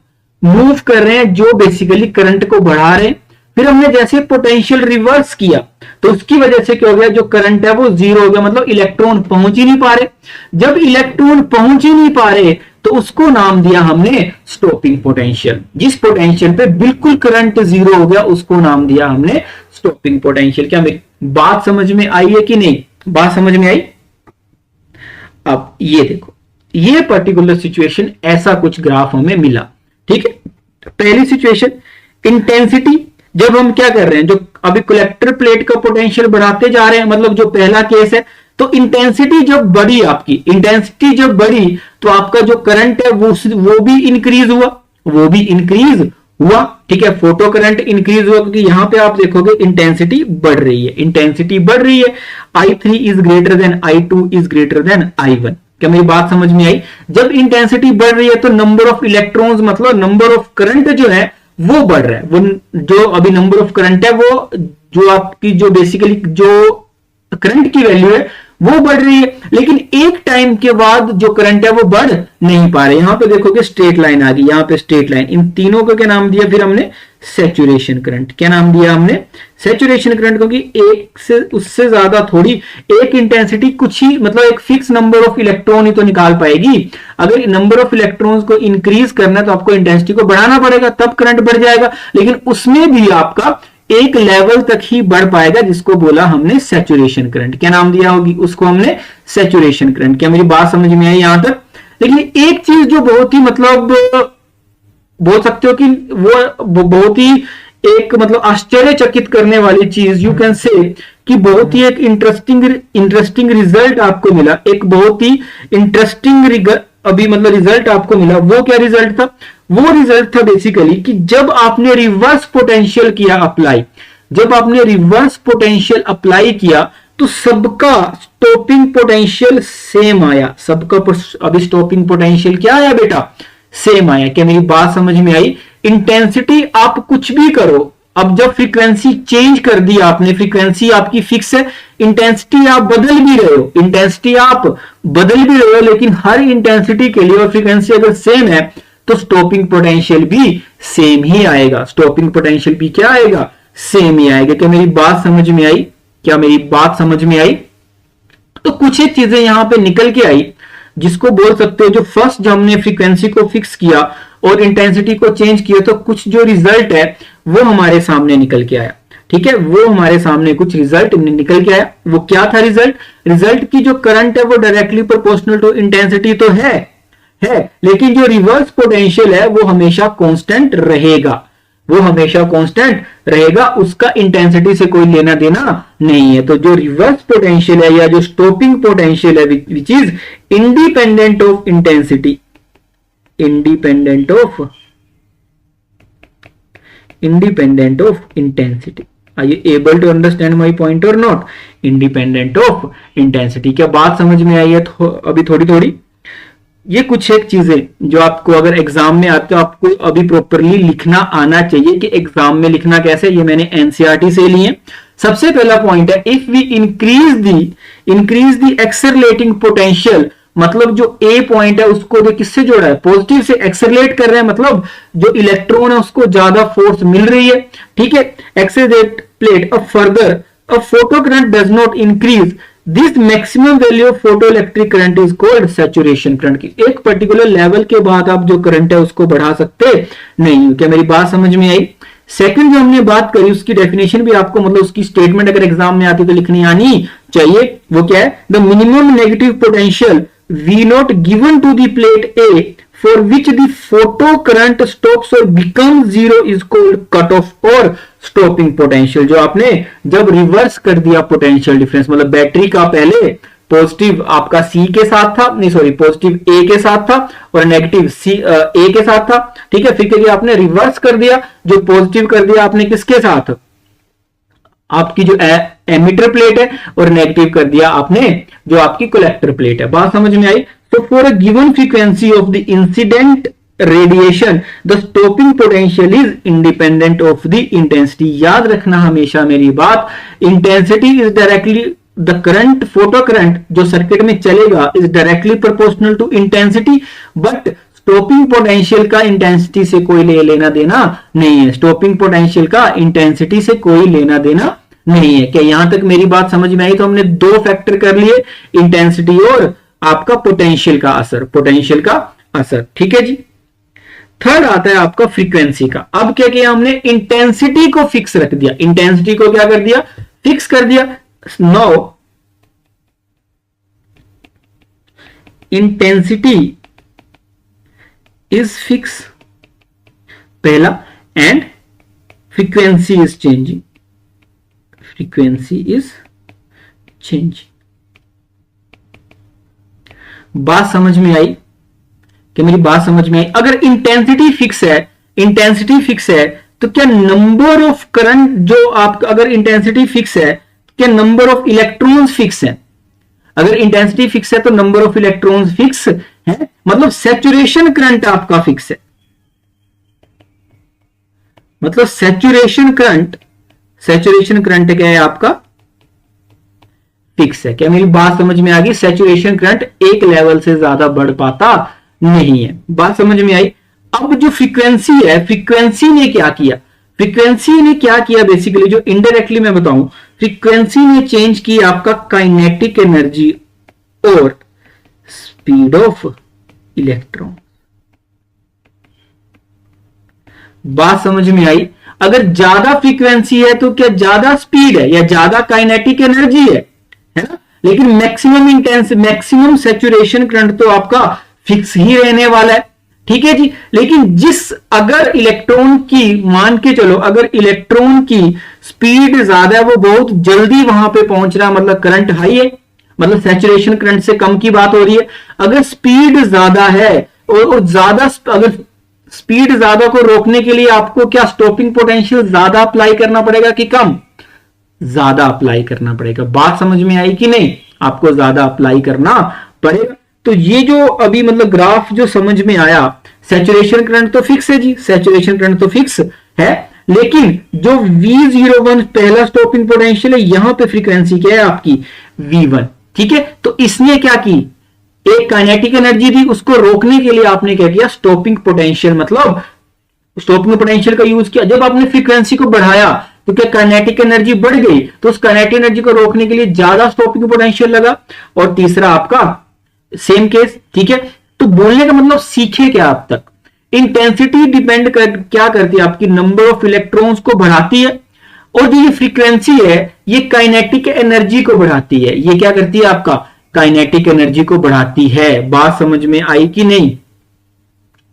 मूव कर रहे हैं जो बेसिकली करंट को बढ़ा रहे हैं, फिर हमने जैसे पोटेंशियल रिवर्स किया तो उसकी वजह से क्या हो गया? जो करंट है वो जीरो हो गया, मतलब इलेक्ट्रॉन पहुंच ही नहीं पा रहे। जब इलेक्ट्रॉन पहुंच ही नहीं पा रहे तो उसको नाम दिया हमने स्टॉपिंग पोटेंशियल। जिस पोटेंशियल पे बिल्कुल करंट जीरो हो गया उसको नाम दिया हमने स्टॉपिंग पोटेंशियल। क्या मेरी बात समझ में आई है कि नहीं? बात समझ में आई? अब ये देखो, ये पर्टिकुलर सिचुएशन ऐसा कुछ ग्राफ हमें मिला। ठीक है, पहली सिचुएशन इंटेंसिटी, जब हम क्या कर रहे हैं, जो अभी कलेक्टर प्लेट का पोटेंशियल बढ़ाते जा रहे हैं, मतलब जो पहला केस है, तो इंटेंसिटी जब बढ़ी, आपकी इंटेंसिटी जब बढ़ी तो आपका जो करंट है वो भी इंक्रीज हुआ, वो भी इंक्रीज हुआ। ठीक है, फोटो करंट इंक्रीज हुआ, क्योंकि यहां पे आप देखोगे इंटेंसिटी बढ़ रही है, इंटेंसिटी बढ़ रही है। I3 is greater than I2 is greater than I1। क्या मेरी बात समझ में आई? जब इंटेंसिटी बढ़ रही है तो नंबर ऑफ इलेक्ट्रॉन्स, मतलब नंबर ऑफ करंट जो है वो बढ़ रहा है। वो जो अभी नंबर ऑफ करंट है, वो जो आपकी जो बेसिकली जो करंट की वैल्यू है वो बढ़ रही है, लेकिन एक टाइम के बाद जो करंट है वो बढ़ नहीं पा रहे। यहां पे देखोगे स्ट्रेट लाइन आ गई, यहां पे स्ट्रेट लाइन। इन तीनों को क्या नाम दिया फिर हमने? Saturation current. क्या नाम दिया हमने? सैचुरेशन करंट, क्योंकि एक से उससे ज्यादा थोड़ी एक इंटेंसिटी कुछ ही, मतलब एक फिक्स नंबर ऑफ इलेक्ट्रॉन ही तो निकाल पाएगी। अगर नंबर ऑफ इलेक्ट्रॉन्स को इंक्रीज करना है तो आपको इंटेंसिटी को बढ़ाना पड़ेगा, तब करंट बढ़ जाएगा, लेकिन उसमें भी आपका एक लेवल तक ही बढ़ पाएगा, जिसको बोला हमने सैचुरेशन करंट। क्या नाम दिया होगी उसको? हमने सैचुरेशन करंट। क्या मेरी बात समझ में आई यहां तक? लेकिन एक चीज जो बहुत ही मतलब बोल सकते हो कि वो बहुत ही एक मतलब आश्चर्यचकित करने वाली चीज, यू कैन से कि बहुत ही एक इंटरेस्टिंग रिजल्ट आपको मिला, एक बहुत ही इंटरेस्टिंग अभी मतलब रिजल्ट आपको मिला। वो क्या रिजल्ट था? वो रिजल्ट था बेसिकली कि जब आपने रिवर्स पोटेंशियल किया अप्लाई, जब आपने रिवर्स पोटेंशियल अप्लाई किया तो सबका स्टॉपिंग पोटेंशियल सेम आया। सबका अभी स्टॉपिंग पोटेंशियल क्या आया बेटा? सेम आया। क्या मेरी बात समझ में आई? इंटेंसिटी आप कुछ भी करो, अब जब फ्रीक्वेंसी चेंज कर दी आपने, फ्रीक्वेंसी आपकी फिक्स है, इंटेंसिटी आप बदल भी रहे हो, इंटेंसिटी आप बदल भी रहे हो, लेकिन हर इंटेंसिटी के लिए और फ्रीक्वेंसी अगर सेम है तो स्टॉपिंग पोटेंशियल भी सेम ही आएगा। स्टॉपिंग पोटेंशियल भी क्या आएगा? सेम ही आएगा। क्या मेरी बात समझ में आई? क्या मेरी बात समझ में आई? तो कुछ एक चीजें यहां पे निकल के आई, जिसको बोल सकते हो जो फर्स्ट जब हमने फ्रीक्वेंसी को फिक्स किया और इंटेंसिटी को चेंज किया तो कुछ जो रिजल्ट है वो हमारे सामने निकल के आया। ठीक है, वो हमारे सामने कुछ रिजल्ट निकल के आया। वो क्या था रिजल्ट? रिजल्ट की जो करंट है वो डायरेक्टली प्रोपोर्शनल टू इंटेंसिटी तो है, लेकिन जो रिवर्स पोटेंशियल है वो हमेशा कांस्टेंट रहेगा। वो हमेशा कांस्टेंट रहेगा, उसका इंटेंसिटी से कोई लेना देना नहीं है। तो जो रिवर्स पोटेंशियल है या जो स्टॉपिंग पोटेंशियल है which is independent of intensity, independent of intensity. Are you able to understand my point और नॉट? Independent of intensity. क्या बात समझ में आई है अभी थोड़ी थोड़ी? ये कुछ एक चीजें जो आपको अगर एग्जाम में आते हो आपको अभी प्रॉपरली लिखना आना चाहिए कि एग्जाम में लिखना कैसे, ये मैंने एनसीईआरटी से लिए। सबसे पहला पॉइंट है, if we increase the accelerating potential, मतलब जो ए पॉइंट है उसको भी किससे जोड़ा है? पॉजिटिव से एक्सेलरेट कर रहे हैं, मतलब जो इलेक्ट्रॉन है उसको ज्यादा फोर्स मिल रही है, ठीक है। एक्सेलरेट प्लेट अब further a photo current does not increase this maximum value of photo electric current is called saturation current. की एक पर्टिकुलर लेवल के बाद आप जो करंट है उसको बढ़ा सकते नहीं। क्या मेरी बात समझ में आई? सेकंड जो हमने बात करी उसकी डेफिनेशन भी आपको, मतलब उसकी स्टेटमेंट अगर एग्जाम में आती तो लिखनी आनी चाहिए। वो क्या है? The minimum negative potential V naught given to the plate A for which the photo current stops or becomes zero is called cut off or stopping potential। जो आपने जब रिवर्स कर दिया पोटेंशियल डिफरेंस, मतलब बैटरी का पहले पॉजिटिव आपका C के साथ था, नहीं सॉरी पॉजिटिव A के साथ था और नेगेटिव A के साथ था, ठीक है। फिर क्या आपने रिवर्स कर दिया, जो पॉजिटिव कर दिया आपने किसके साथ? आपकी जो एमिटर प्लेट है, और नेगेटिव कर दिया आपने जो आपकी कलेक्टर प्लेट है। बात समझ में आई? तो for a given frequency of the incident radiation the stopping potential is independent of the intensity. याद रखना हमेशा मेरी बात, intensity is directly the current, photo current जो सर्किट में चलेगा is directly proportional to intensity, but stopping potential का इंटेंसिटी से कोई लेना देना नहीं है। स्टॉपिंग पोटेंशियल का इंटेंसिटी से कोई लेना देना नहीं है। क्या यहां तक मेरी बात समझ में आई? तो हमने दो फैक्टर कर लिए, इंटेंसिटी और आपका पोटेंशियल का असर, पोटेंशियल का असर, ठीक है जी। थर्ड आता है आपका फ्रीक्वेंसी का। अब क्या किया हमने? इंटेंसिटी को फिक्स रख दिया। इंटेंसिटी को क्या कर दिया? फिक्स कर दिया। नाउ इंटेंसिटी इज फिक्स पहला, and frequency is changing, frequency is changing. बात समझ में आई? कि मेरी बात समझ में आई? अगर इंटेंसिटी फिक्स है, इंटेंसिटी फिक्स है तो क्या नंबर ऑफ करंट जो आप, अगर इंटेंसिटी फिक्स है क्या नंबर ऑफ इलेक्ट्रॉन्स फिक्स है? अगर इंटेंसिटी फिक्स है तो नंबर ऑफ इलेक्ट्रॉन्स फिक्स है, मतलब सैचुरेशन करंट आपका फिक्स है। मतलब सैचुरेशन करंट क्या है आपका? फिक्स है। क्या मेरी बात समझ में आ गई? सैचुरेशन करंट एक लेवल से ज्यादा बढ़ पाता नहीं है। बात समझ में आई? अब जो फ्रीक्वेंसी है, फ्रीक्वेंसी ने क्या किया? फ्रीक्वेंसी ने क्या किया बेसिकली, जो इनडायरेक्टली मैं बताऊं, फ्रीक्वेंसी ने चेंज की आपका काइनेटिक एनर्जी और स्पीड ऑफ इलेक्ट्रॉन। बात समझ में आई? अगर ज्यादा फ्रीक्वेंसी है तो क्या ज्यादा स्पीड है या ज्यादा काइनेटिक एनर्जी है ना? लेकिन मैक्सिमम सैचुरेशन करंट तो आपका फिक्स ही रहने वाला है, ठीक है जी। लेकिन अगर इलेक्ट्रॉन की, मान के चलो अगर इलेक्ट्रॉन की स्पीड ज्यादा है, वो बहुत जल्दी वहां पे पहुंच रहा है, मतलब करंट हाई है, मतलब सैचुरेशन करंट से कम की बात हो रही है। अगर स्पीड ज्यादा है और ज्यादा, अगर स्पीड ज्यादा को रोकने के लिए आपको क्या स्टॉपिंग पोटेंशियल ज्यादा अप्लाई करना पड़ेगा कि कम? ज्यादा अप्लाई करना पड़ेगा। बात समझ में आई कि नहीं? आपको ज्यादा अप्लाई करना पड़ेगा। तो ये जो अभी मतलब ग्राफ जो समझ में आया, सैचुरेशन करंट तो फिक्स है जी, सैचुरेशन करंट तो फिक्स है, लेकिन जो V01 पहला स्टॉपिंग पोटेंशियल है, यहां पे फ्रीक्वेंसी क्या है आपकी? V1, ठीक है। तो इसने क्या की? एक काइनेटिक एनर्जी थी, उसको रोकने के लिए आपने क्या किया? स्टॉपिंग पोटेंशियल, मतलब स्टॉपिंग पोटेंशियल का यूज किया। जब आपने फ्रीक्वेंसी को बढ़ाया तो क्या काइनेटिक एनर्जी बढ़ गई, तो उस काइनेटिक एनर्जी को रोकने के लिए ज्यादा स्टॉपिंग पोटेंशियल लगा। और तीसरा आपका सेम केस, ठीक है। तो बोलने का मतलब सीखे क्या आप तक? इंटेंसिटी डिपेंड क्या करती है? आपकी नंबर ऑफ इलेक्ट्रॉन्स को बढ़ाती है, और जो ये फ्रीक्वेंसी है ये काइनेटिक एनर्जी को बढ़ाती है। ये क्या करती है? आपका काइनेटिक एनर्जी को बढ़ाती है। बात समझ में आई कि नहीं?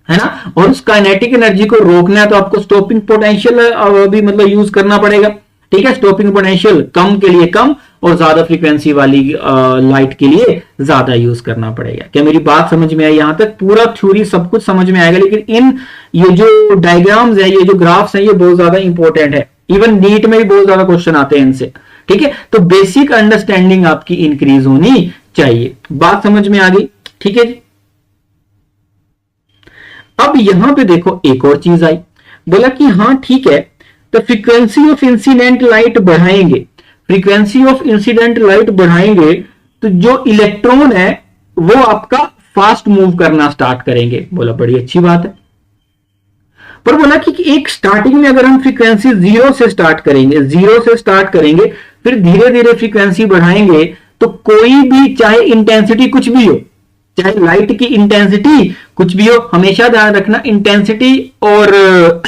है ना, और उस काइनेटिक एनर्जी को रोकना है तो आपको स्टॉपिंग पोटेंशियल भी मतलब यूज करना पड़ेगा। ठीक है, स्टॉपिंग पोटेंशियल कम के लिए कम और ज्यादा फ्रीक्वेंसी वाली लाइट के लिए ज्यादा यूज करना पड़ेगा। क्या मेरी बात समझ में आई? यहां तक पूरा थ्योरी सब कुछ समझ में आएगा, लेकिन ये जो डायग्राम्स है, ये जो ग्राफ्स हैं, ये बहुत ज्यादा इंपॉर्टेंट है। इवन नीट में भी बहुत ज्यादा क्वेश्चन आते हैं इनसे। ठीक है, तो बेसिक अंडरस्टैंडिंग आपकी इंक्रीज होनी चाहिए। बात समझ में आ गई? ठीक है जी। अब यहां पे देखो एक और चीज आई, बोला कि हाँ ठीक है, तो फ्रीक्वेंसी ऑफ इंसिडेंट लाइट बढ़ाएंगे, फ्रीक्वेंसी ऑफ इंसिडेंट लाइट बढ़ाएंगे तो जो इलेक्ट्रॉन है वो आपका फास्ट मूव करना स्टार्ट करेंगे। बोला बड़ी अच्छी बात है, पर बोला कि एक स्टार्टिंग में अगर हम फ्रीक्वेंसी 0 से स्टार्ट करेंगे, 0 से स्टार्ट करेंगे, फिर धीरे धीरे फ्रीक्वेंसी बढ़ाएंगे, तो कोई भी चाहे इंटेंसिटी कुछ भी हो, चाहे लाइट की इंटेंसिटी कुछ भी हो, हमेशा ध्यान रखना इंटेंसिटी और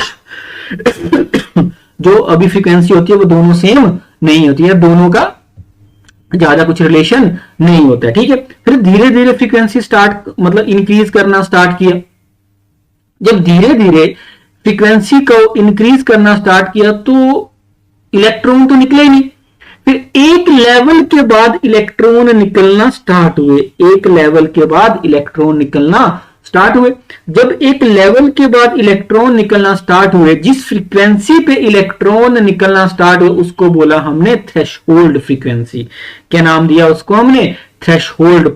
जो अभी फ्रीक्वेंसी होती है वो दोनों सेम नहीं होती है, दोनों का ज्यादा कुछ रिलेशन नहीं होता है। ठीक है, फिर धीरे धीरे फ्रीक्वेंसी स्टार्ट मतलब इंक्रीज करना स्टार्ट किया। जब धीरे धीरे फ्रीक्वेंसी को इंक्रीज करना स्टार्ट किया तो इलेक्ट्रॉन तो निकले ही नहीं, फिर एक लेवल के बाद इलेक्ट्रॉन निकलना स्टार्ट हुए, एक लेवल के बाद इलेक्ट्रॉन निकलना स्टार्ट हुए। जब एक लेवल के बाद इलेक्ट्रॉन निकलना स्टार्ट हुए, जिस फ्रीक्वेंसी पे इलेक्ट्रॉन निकलना स्टार्ट हुए उसको बोला हमने थ्रेशहोल्ड फ्रीक्वेंसी। क्या नाम दिया उसको हमने? थ्रेशहोल्ड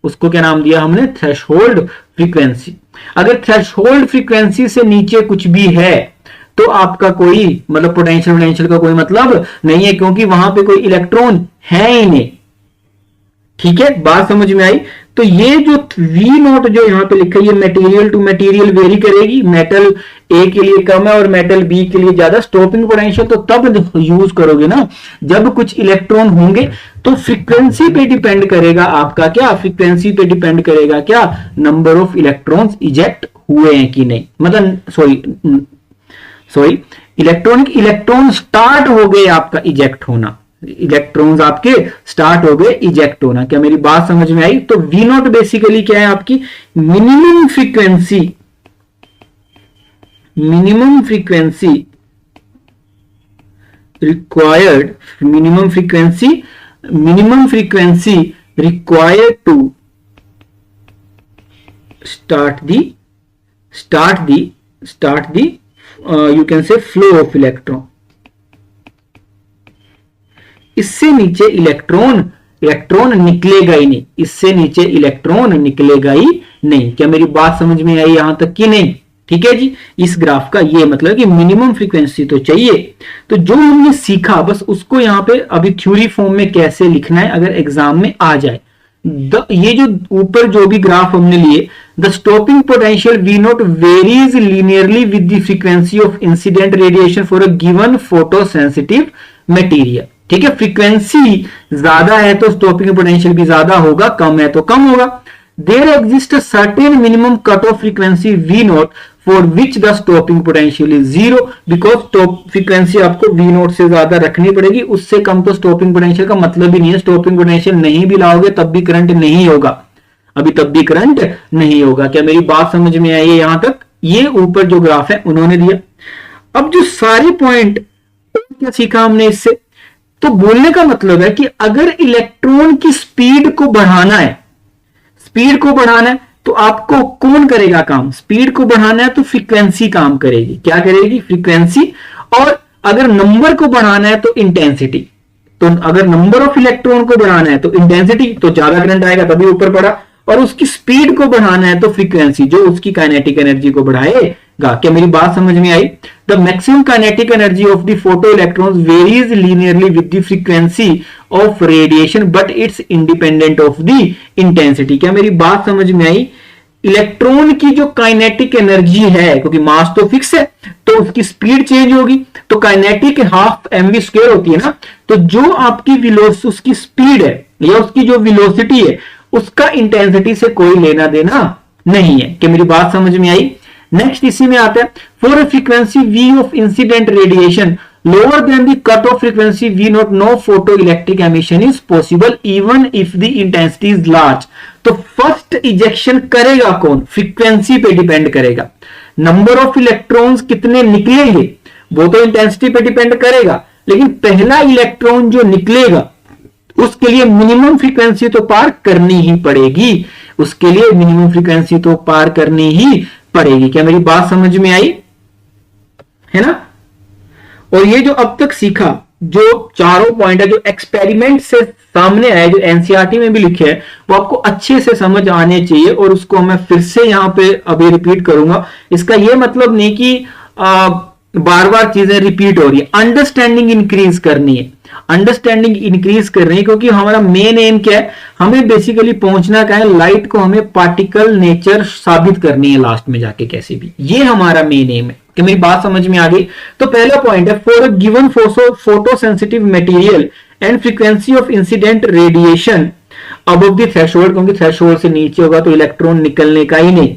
उसको क्या नाम दिया हमने? Threshold frequency. अगर थ्रेशहोल्ड फ्रीक्वेंसी से नीचे कुछ भी है तो आपका कोई मतलब पोटेंशियल का कोई मतलब नहीं है, क्योंकि वहां पे कोई इलेक्ट्रॉन है ही नहीं। ठीक है, बात समझ में आई? तो ये जो V0 जो यहां पे लिखा है, ये मटेरियल टू मटेरियल वेरी करेगी, मेटल ए के लिए कम है और मेटल बी के लिए ज्यादा। स्टॉपिंग पोटेंशियल तो तब यूज करोगे ना जब कुछ इलेक्ट्रॉन होंगे। तो फ्रीक्वेंसी पे डिपेंड करेगा आपका क्या? फ्रीक्वेंसी पे डिपेंड करेगा क्या? नंबर ऑफ इलेक्ट्रॉन्स इजेक्ट हुए हैं कि नहीं, मतलब सॉरी इलेक्ट्रॉन स्टार्ट हो गए आपका इजेक्ट होना, इलेक्ट्रॉन्स आपके स्टार्ट हो गए इजेक्ट होना। क्या मेरी बात समझ में आई? तो V0 बेसिकली क्या है? आपकी minimum frequency required, minimum frequency required to start the you can say flow of electron। इससे नीचे इलेक्ट्रॉन निकलेगा ही नहीं, इससे नीचे इलेक्ट्रॉन निकलेगा ही नहीं। क्या मेरी बात समझ में आई यहां तक कि नहीं? ठीक है जी, इस ग्राफ का ये मतलब कि मिनिमम फ्रीक्वेंसी तो चाहिए। तो जो हमने सीखा बस उसको यहां पे अभी थ्योरी फॉर्म में कैसे लिखना है अगर एग्जाम में आ जाए। ये जो ऊपर जो भी ग्राफ हमने लिए, the stopping potential V0 varies linearly with the frequency of incident radiation for a given photo sensitive material. ठीक है, फ्रीक्वेंसी ज्यादा है तो स्टॉपिंग पोटेंशियल भी ज्यादा होगा, कम है तो कम होगा। There exist a certain minimum cut off frequency V0 for which the stopping potential is 0, because frequency आपको V0 से ज्यादा रखनी पड़ेगी, उससे कम तो स्टॉपिंग पोटेंशियल का मतलब ही नहीं है। स्टॉपिंग पोटेंशियल नहीं भी लाओगे तब भी करंट नहीं होगा, अभी तब भी करंट नहीं होगा। क्या मेरी बात समझ में आई है यहां तक? ये ऊपर जो ग्राफ है उन्होंने दिया। अब जो सारे पॉइंट क्या सीखा हमने इससे, तो बोलने का मतलब है कि अगर इलेक्ट्रॉन की स्पीड को बढ़ाना है, तो आपको कौन करेगा काम? स्पीड को बढ़ाना है तो फ्रीक्वेंसी काम करेगी। क्या करेगी? फ्रीक्वेंसी। और अगर नंबर को बढ़ाना है तो इंटेंसिटी। तो अगर नंबर ऑफ इलेक्ट्रॉन को बढ़ाना है तो इंटेंसिटी, तो ज्यादा करंट आएगा तभी ऊपर पड़ा, और उसकी स्पीड को बढ़ाना है तो फ्रीक्वेंसी, जो उसकी काइनेटिक एनर्जी को बढ़ाएगा। क्या मेरी बात समझ में आई? The maximum kinetic energy of the photo electrons varies linearly with the frequency of radiation but it's independent of the intensity. क्या मेरी बात समझ में आई? इलेक्ट्रॉन की जो काइनेटिक एनर्जी है, क्योंकि मास तो फिक्स है तो उसकी स्पीड चेंज होगी, तो काइनेटिक हाफ mv² होती है ना, तो जो आपकी उसकी स्पीड है या उसकी जो वेलोसिटी है उसका इंटेंसिटी से कोई लेना देना नहीं है। कि मेरी बात समझ में आई? नेक्स्ट इसी में आता है, for a frequency V of incident radiation lower than the cutoff frequency V0 no photoelectric emission is possible even if the intensity is large। तो फर्स्ट इजेक्शन करेगा कौन, फ्रीक्वेंसी पे डिपेंड करेगा। नंबर ऑफ इलेक्ट्रॉन्स कितने निकलेंगे वो तो इंटेंसिटी पे डिपेंड करेगा, लेकिन पहला इलेक्ट्रॉन जो निकलेगा उसके लिए मिनिमम फ्रीक्वेंसी तो पार करनी ही पड़ेगी, उसके लिए मिनिमम फ्रीक्वेंसी तो पार करनी ही पड़ेगी। क्या मेरी बात समझ में आई है ना? और ये जो अब तक सीखा, जो चारों पॉइंट है जो एक्सपेरिमेंट से सामने आए, जो एनसीईआरटी में भी लिखे हैं, वो आपको अच्छे से समझ आने चाहिए। और उसको मैं फिर से यहां पे अभी रिपीट करूंगा। इसका ये मतलब नहीं कि बार बार चीजें रिपीट हो रही है, अंडरस्टैंडिंग इंक्रीज करनी है, अंडरस्टैंडिंग इंक्रीज कर रही है, क्योंकि हमारा मेन एम क्या है, हमें बेसिकली पहुंचना क्या है, लाइट को हमें पार्टिकल नेचर साबित करनी है लास्ट में जाके कैसे भी, ये हमारा मेन एम है। कि मेरी बात समझ में आ गई? तो पहला पॉइंट है, for a given photo sensitive material and frequency of incident radiation above the threshold, क्योंकि थ्रेशोल्ड से नीचे होगा तो इलेक्ट्रॉन निकलने का ही नहीं।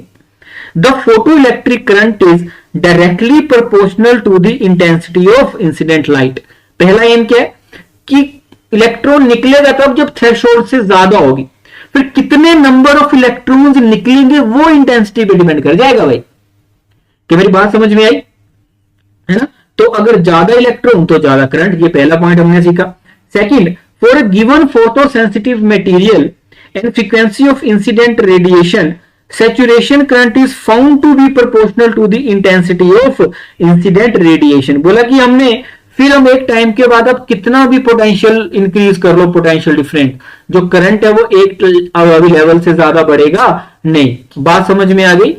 The photo electric current is directly proportional to the intensity of incident light. पहला एम क्या है कि इलेक्ट्रॉन निकलेगा तब जब थ्रेशोल्ड से ज्यादा होगी, फिर कितने नंबर ऑफ इलेक्ट्रॉन्स निकलेंगे वो इंटेंसिटी पे डिपेंड कर जाएगा भाई। कि मेरी बात समझ में आई है ना? तो अगर ज्यादा इलेक्ट्रॉन तो ज्यादा करंट, ये पहला पॉइंट हमने सीखा। Second, for a given photo sensitive material and frequency of incident radiation saturation current is found to be proportional to the intensity of incident radiation। बोला कि हमने फिर हम एक टाइम के बाद अब कितना भी पोटेंशियल इंक्रीज कर लो, पोटेंशियल डिफरेंट, जो करंट है वो एक अभी लेवल से ज्यादा बढ़ेगा नहीं। बात समझ में आ गई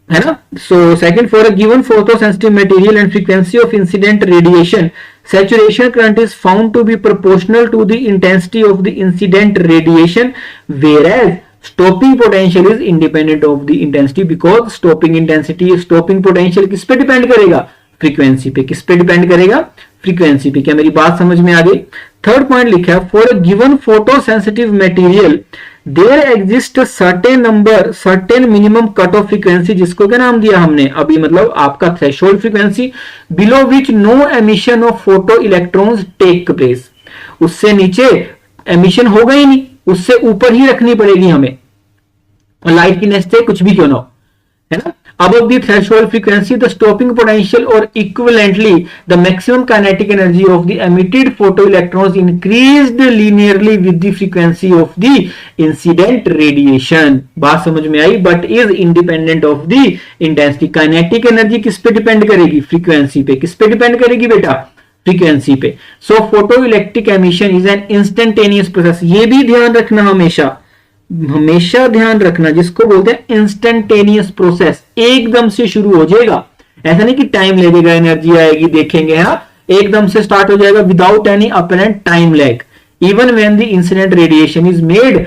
है ना? So second, for a given photo sensitive material and frequency of incident radiation saturation current is found to be proportional to the intensity of the incident radiation, whereas stopping potential is independent of the intensity, because stopping intensity, stopping potential किस पे डिपेंड करेगा, फ्रीक्वेंसी पे। किस पे डिपेंड करेगा, फ्रीक्वेंसी पे। क्या मेरी बात समझ में आ गई? थर्ड पॉइंट लिखा है, for a given photo sensitive material there exist certain number, certain minimum cut off frequency, जिसको क्या नाम दिया हमने अभी, मतलब आपका threshold frequency, below which no emission of photo electrons take place. उससे नीचे एमिशन होगा ही नहीं, उससे ऊपर ही रखनी पड़ेगी हमें, और लाइट की नेस्टे कुछ भी क्यों ना हो, है ना? above the threshold frequency the stopping potential or equivalently the maximum kinetic energy of the emitted photoelectrons increased linearly with the frequency of the incident radiation। बात समझ में आई? but is independent of the intensity। kinetic energy किस पे डिपेंड करेगी, फ्रीक्वेंसी पे। किस पे डिपेंड करेगी बेटा, फ्रीक्वेंसी पे। So photoelectric emission is an instantaneous process. ये भी ध्यान रखना, हमेशा हमेशा ध्यान रखना, जिसको बोलते हैं इंस्टेंटेनियस प्रोसेस, एकदम से शुरू हो जाएगा, ऐसा नहीं कि टाइम लगेगा, एनर्जी आएगी देखेंगे, हाँ, एकदम से स्टार्ट हो जाएगा without any apparent time lag. Even when the incident radiation is made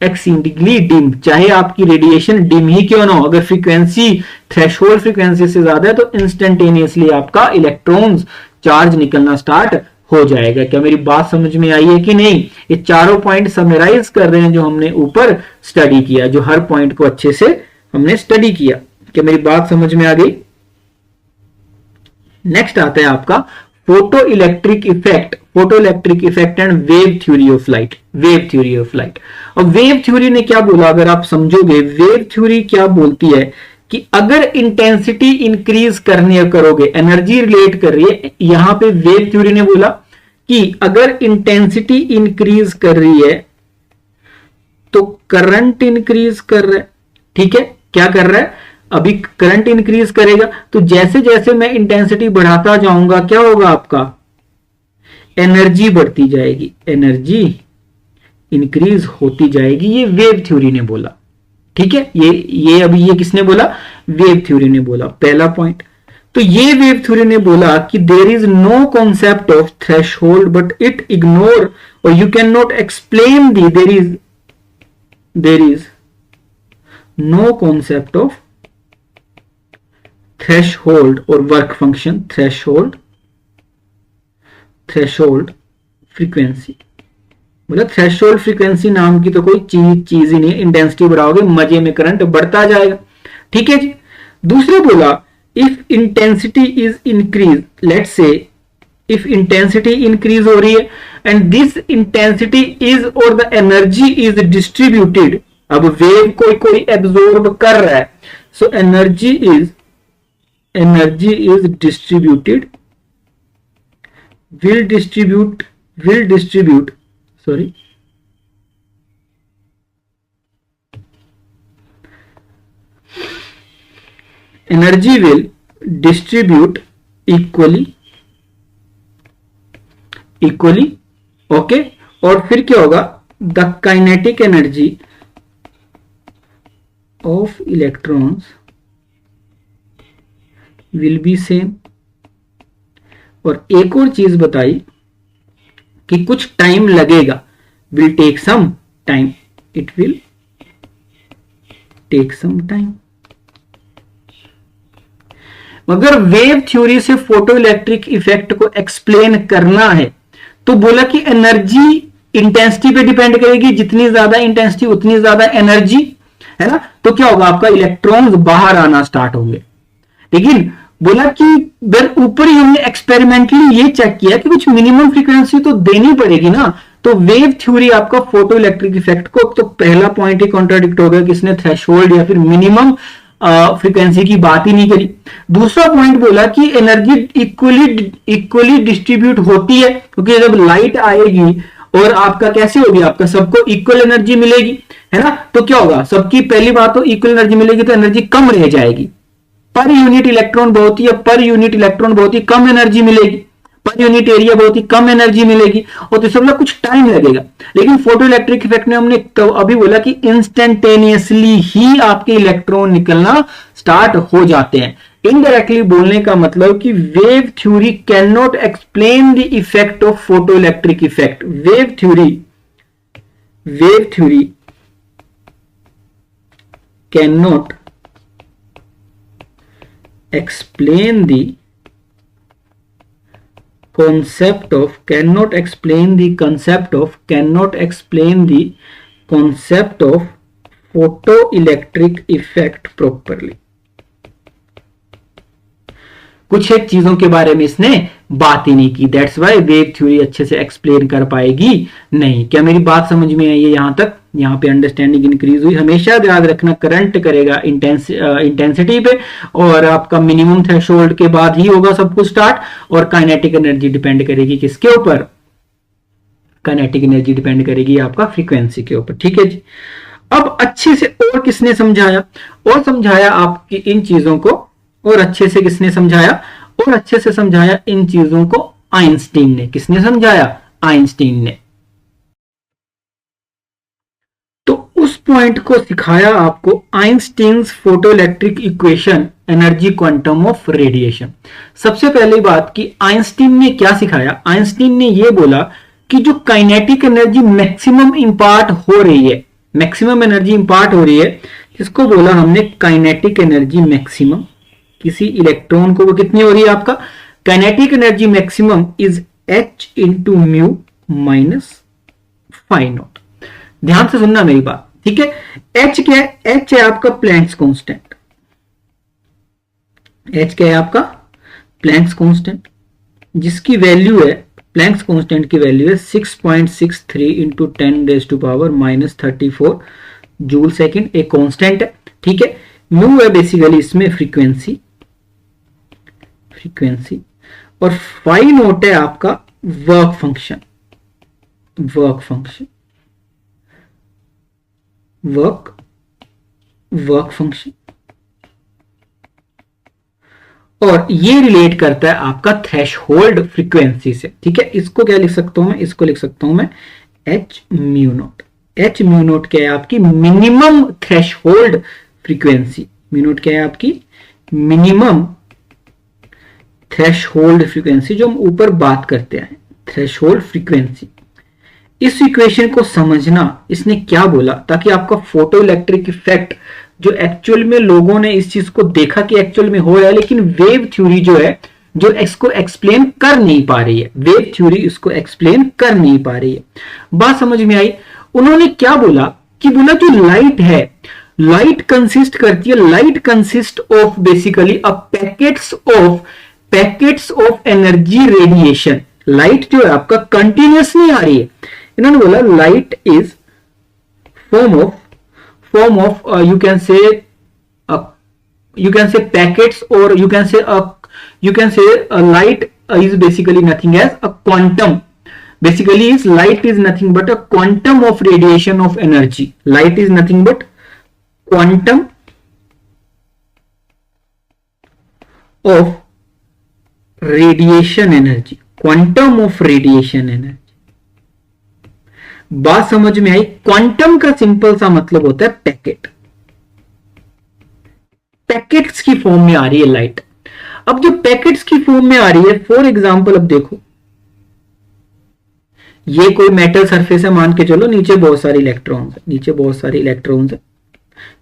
exceedingly dim, चाहे आपकी रेडिएशन डिम ही क्यों ना हो, अगर फ्रीक्वेंसी थ्रेशोल्ड फ्रीक्वेंसी से ज्यादा है तो इंस्टेंटेनियसली आपका इलेक्ट्रॉन्स चार्ज निकलना स्टार्ट हो जाएगा। क्या मेरी बात समझ में आई है कि नहीं? ये चारों पॉइंट समराइज कर रहे हैं जो हमने ऊपर स्टडी किया, जो हर पॉइंट को अच्छे से हमने स्टडी किया। क्या मेरी बात समझ में आ गई? नेक्स्ट आता है आपका photo electric effect, photo electric effect and wave theory of light. Wave theory of light, और वेव थ्योरी ने क्या बोला, अगर आप समझोगे, वेव थ्योरी क्या बोलती है कि अगर इंटेंसिटी इंक्रीज करने करोगे, एनर्जी रिलेट कर रही है यहां पे, वेव थ्योरी ने बोला कि अगर इंटेंसिटी इंक्रीज कर रही है तो करंट इंक्रीज कर रहा है। ठीक है, क्या कर रहा है, अभी करंट इंक्रीज करेगा, तो जैसे जैसे मैं इंटेंसिटी बढ़ाता जाऊंगा क्या होगा, आपका एनर्जी बढ़ती जाएगी, एनर्जी इंक्रीज होती जाएगी। ये वेव थ्योरी ने बोला। ठीक है, ये अभी ये किसने बोला, वेव थ्योरी ने बोला, पहला पॉइंट। तो ये वेव थ्योरी ने बोला कि there is no concept of threshold but it ignore और you can not explain the, there is no concept of threshold और वर्क फंक्शन, थ्रेशहोल्ड फ्रीक्वेंसी, मतलब थ्रेशोल्ड फ्रीक्वेंसी नाम की तो कोई चीज ही नहीं है, इंटेंसिटी बढ़ाओगे मजे में करंट बढ़ता जाएगा। ठीक है जी। दूसरा बोला, if intensity is increase, let's say if intensity increase हो रही है एंड दिस इंटेंसिटी इज और द एनर्जी इज डिस्ट्रीब्यूटेड अब वेव कोई एब्जॉर्ब कर रहा है, so energy is distributed, will distribute sorry, energy will distribute equally okay. और फिर क्या होगा, the kinetic energy of electrons will be same. और एक और चीज बताई कि कुछ टाइम लगेगा, will take some time, it will take some time. मगर वेव थ्योरी से फोटो इलेक्ट्रिक इफेक्ट को एक्सप्लेन करना है तो बोला कि एनर्जी इंटेंसिटी पे डिपेंड करेगी, जितनी ज्यादा इंटेंसिटी उतनी ज्यादा एनर्जी, है ना। तो क्या होगा, आपका इलेक्ट्रॉन्स बाहर आना स्टार्ट होंगे। लेकिन बोला कि ऊपर ही हमने एक्सपेरिमेंटली ये चेक किया कि कुछ मिनिमम फ्रीक्वेंसी तो देनी पड़ेगी ना। तो वेव थ्योरी आपका फोटो इलेक्ट्रिक इफेक्ट को, तो पहला पॉइंट ही कॉन्ट्राडिक्ट हो गया कि इसने थ्रेशोल्ड या फिर मिनिमम फ्रीक्वेंसी की बात ही नहीं करी। दूसरा पॉइंट बोला कि एनर्जी इक्वली डिस्ट्रीब्यूट होती है, क्योंकि जब लाइट आएगी और आपका कैसे होगी, आपका सबको इक्वल एनर्जी मिलेगी, है ना। तो क्या होगा, सबकी पहली बात तो इक्वल एनर्जी मिलेगी तो एनर्जी कम रह जाएगी, पर यूनिट इलेक्ट्रॉन बहुत ही कम एनर्जी मिलेगी, पर यूनिट एरिया बहुत ही कम एनर्जी मिलेगी, और तो सब कुछ टाइम लगेगा। लेकिन फोटो इलेक्ट्रिक इफेक्ट में हमने तो अभी बोला कि इंस्टेंटेनियसली ही आपके इलेक्ट्रॉन निकलना स्टार्ट हो जाते हैं। इनडायरेक्टली बोलने का मतलब कि wave theory can not explain the effect of photo electric effect. Wave theory can not explain the concept of photoelectric effect properly। कुछ एक चीजों के बारे में इसने बात ही नहीं की, दैट्स वाई वेव थ्योरी अच्छे से एक्सप्लेन कर पाएगी नहीं। क्या मेरी बात समझ में आई है यहां तक? यहाँ पे अंडरस्टैंडिंग इंक्रीज हुई। हमेशा याद रखना करंट करेगा इंटेंसिटी पे, और आपका मिनिमम थ्रेशोल्ड के बाद ही होगा सब कुछ स्टार्ट। और काइनेटिक एनर्जी डिपेंड करेगी किसके ऊपर? काइनेटिक एनर्जी डिपेंड करेगी आपका फ्रीक्वेंसी के ऊपर। ठीक है जी। अब अच्छे से और किसने समझाया? और समझाया आपकी इन चीजों को, और अच्छे से किसने समझाया? और अच्छे से समझाया इन चीजों को आइंस्टीन ने। किसने समझाया? आइंस्टीन ने। तो उस पॉइंट को सिखाया आपको Einstein's photoelectric equation energy quantum of radiation. सबसे पहली बात कि आइंस्टीन ने क्या सिखाया? आइंस्टीन ने यह बोला कि जो काइनेटिक एनर्जी मैक्सिमम इंपार्ट हो रही है, मैक्सिमम एनर्जी इंपार्ट हो रही है, इसको बोला हमने काइनेटिक एनर्जी मैक्सिमम। किसी इलेक्ट्रॉन को वो कितनी हो रही है आपका? Kinetic energy maximum is h into mu minus phi nought. ध्यान से सुनना मेरी बात, ठीक है। h क्या है? h है आपका प्लैंक्स कांस्टेंट। h क्या है आपका? प्लैंक्स कांस्टेंट, जिसकी वैल्यू है, प्लैंक्स कांस्टेंट की वैल्यू है 6.63 इंटू 10⁻⁻34 जूल सेकेंड। एक कांस्टेंट है, ठीक है। म्यू है बेसिकली इसमें फ्रीक्वेंसी, और फाइ नॉट है आपका वर्क फंक्शन, वर्क फंक्शन। और ये रिलेट करता है आपका थ्रेशहोल्ड फ्रीक्वेंसी से, ठीक है। इसको क्या लिख सकता हूं मैं? इसको लिख सकता हूं मैं h mu not. h mu not क्या है? आपकी minimum threshold frequency. Mu naught क्या है? आपकी मिनिमम थ्रेशहोल्ड फ्रीक्वेंसी, जो हम ऊपर बात करते हैं, थ्रेशहोल्ड फ्रीक्वेंसी। इस इक्वेशन को समझना, इसने क्या बोला, ताकि आपका फोटो इलेक्ट्रिक इफेक्ट जो एक्चुअल में लोगों ने इस चीज को देखा कि एक्चुअल में हो रहा है, लेकिन वेव थ्योरी जो है, जो इसको एक्सप्लेन कर नहीं पा रही है, वेव थ्योरी इसको एक्सप्लेन कर नहीं पा रही है। बात समझ में आई? उन्होंने क्या बोला कि बोला जो लाइट है, लाइट कंसिस्ट करती है, light consist of basically a packets of energy radiation. Light जो है आपका कंटिन्यूस नहीं आ रही है। इन्होंने बोला light is form of you can say packets, or you can say light is basically nothing as a quantum. Basically is light is nothing but a quantum of radiation of energy. Light is nothing but quantum of radiation energy. Quantum of radiation energy, बात समझ में आई। क्वांटम का सिंपल सा मतलब होता है पैकेट। पैकेट्स की फॉर्म में आ रही है लाइट। अब जो पैकेट्स की फॉर्म में आ रही है, फॉर एग्जांपल अब देखो ये कोई मेटल सरफेस है, मान के चलो नीचे बहुत सारे इलेक्ट्रॉन्स है, नीचे बहुत सारे इलेक्ट्रॉन्स है,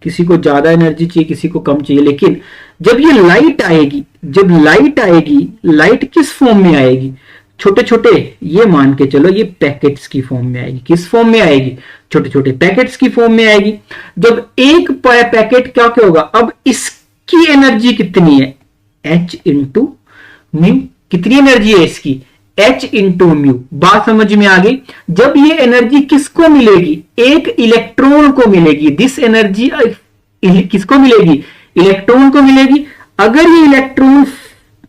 किसी को ज्यादा एनर्जी चाहिए, किसी को कम चाहिए। लेकिन जब ये लाइट आएगी, जब लाइट आएगी, लाइट किस फॉर्म में आएगी? छोटे छोटे, ये मान के चलो ये पैकेट्स की फॉर्म में आएगी। किस फॉर्म में आएगी? छोटे छोटे पैकेट्स की फॉर्म में आएगी। जब एक पैकेट क्या क्या होगा, अब इसकी एनर्जी कितनी है? H into mu. कितनी एनर्जी है इसकी? H into mu. बात समझ में आ गई। जब ये एनर्जी किसको मिलेगी? एक इलेक्ट्रॉन को मिलेगी। दिस एनर्जी किसको मिलेगी? इलेक्ट्रॉन को मिलेगी। अगर ये इलेक्ट्रॉन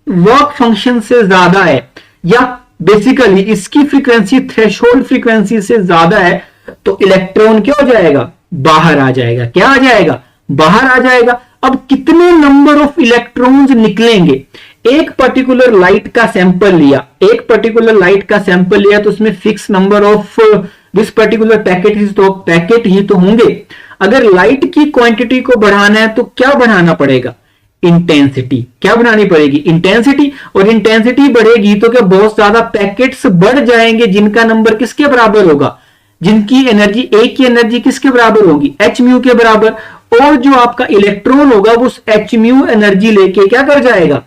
वर्क फंक्शन से ज्यादा है, या बेसिकली इसकी फ्रीक्वेंसी थ्रेशोल्ड फ्रीक्वेंसी से ज्यादा है, तो इलेक्ट्रॉन क्या हो जाएगा? बाहर आ जाएगा। क्या आ जाएगा? बाहर आ जाएगा। अब कितने नंबर ऑफ इलेक्ट्रॉन्स निकलेंगे? एक पर्टिकुलर लाइट का सैंपल लिया, एक पर्टिकुलर लाइट का सैंपल लिया, तो उसमें fix number of this particular packet ही तो होंगे। अगर लाइट की क्वांटिटी को बढ़ाना है तो क्या बढ़ाना पड़ेगा? इंटेंसिटी। क्या बढ़ानी पड़ेगी? इंटेंसिटी। और इंटेंसिटी बढ़ेगी तो क्या बहुत ज्यादा पैकेट्स बढ़ जाएंगे, जिनका नंबर किसके बराबर होगा? जिनकी एनर्जी, एक की एनर्जी किसके बराबर होगी? एच म्यू के बराबर। और जो आपका इलेक्ट्रॉन होगा वो उस एच म्यू एनर्जी लेके क्या कर जाएगा?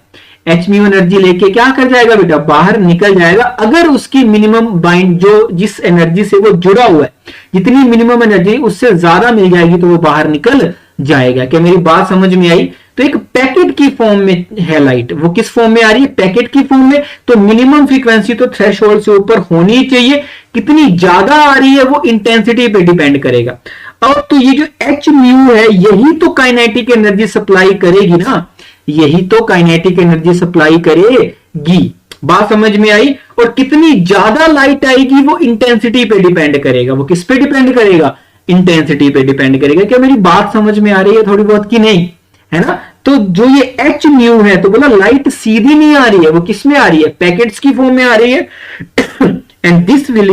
एच म्यू एनर्जी लेके क्या कर जाएगा बेटा? बाहर निकल जाएगा। अगर उसकी मिनिमम बाइंड, जो जिस एनर्जी से वो जुड़ा हुआ है, जितनी मिनिमम एनर्जी उससे ज्यादा मिल जाएगी तो वो बाहर निकल जाएगा। क्या मेरी बात समझ में आई? तो एक पैकेट की फॉर्म में है लाइट। वो किस फॉर्म में आ रही है? पैकेट की फॉर्म में। तो मिनिमम फ्रीक्वेंसी तो थ्रेशोल्ड से ऊपर होनी चाहिए। कितनी ज्यादा आ रही है वो इंटेंसिटी पे डिपेंड करेगा। अब तो ये जो एच म्यू है, यही तो काइनेटिक एनर्जी सप्लाई करेगी ना, यही तो काइनेटिक एनर्जी सप्लाई करेगी। बात समझ में आई? और कितनी ज्यादा लाइट आएगी वो इंटेंसिटी पे डिपेंड करेगा। वो किस पे डिपेंड करेगा? इंटेंसिटी पे डिपेंड करेगा। क्या मेरी बात समझ में आ रही है थोड़ी बहुत कि नहीं? है ना? तो जो ये एच म्यू है, तो बोला लाइट सीधी नहीं आ रही है, वो किस में आ रही है? पैकेट्स की फॉर्म में आ रही है। And this will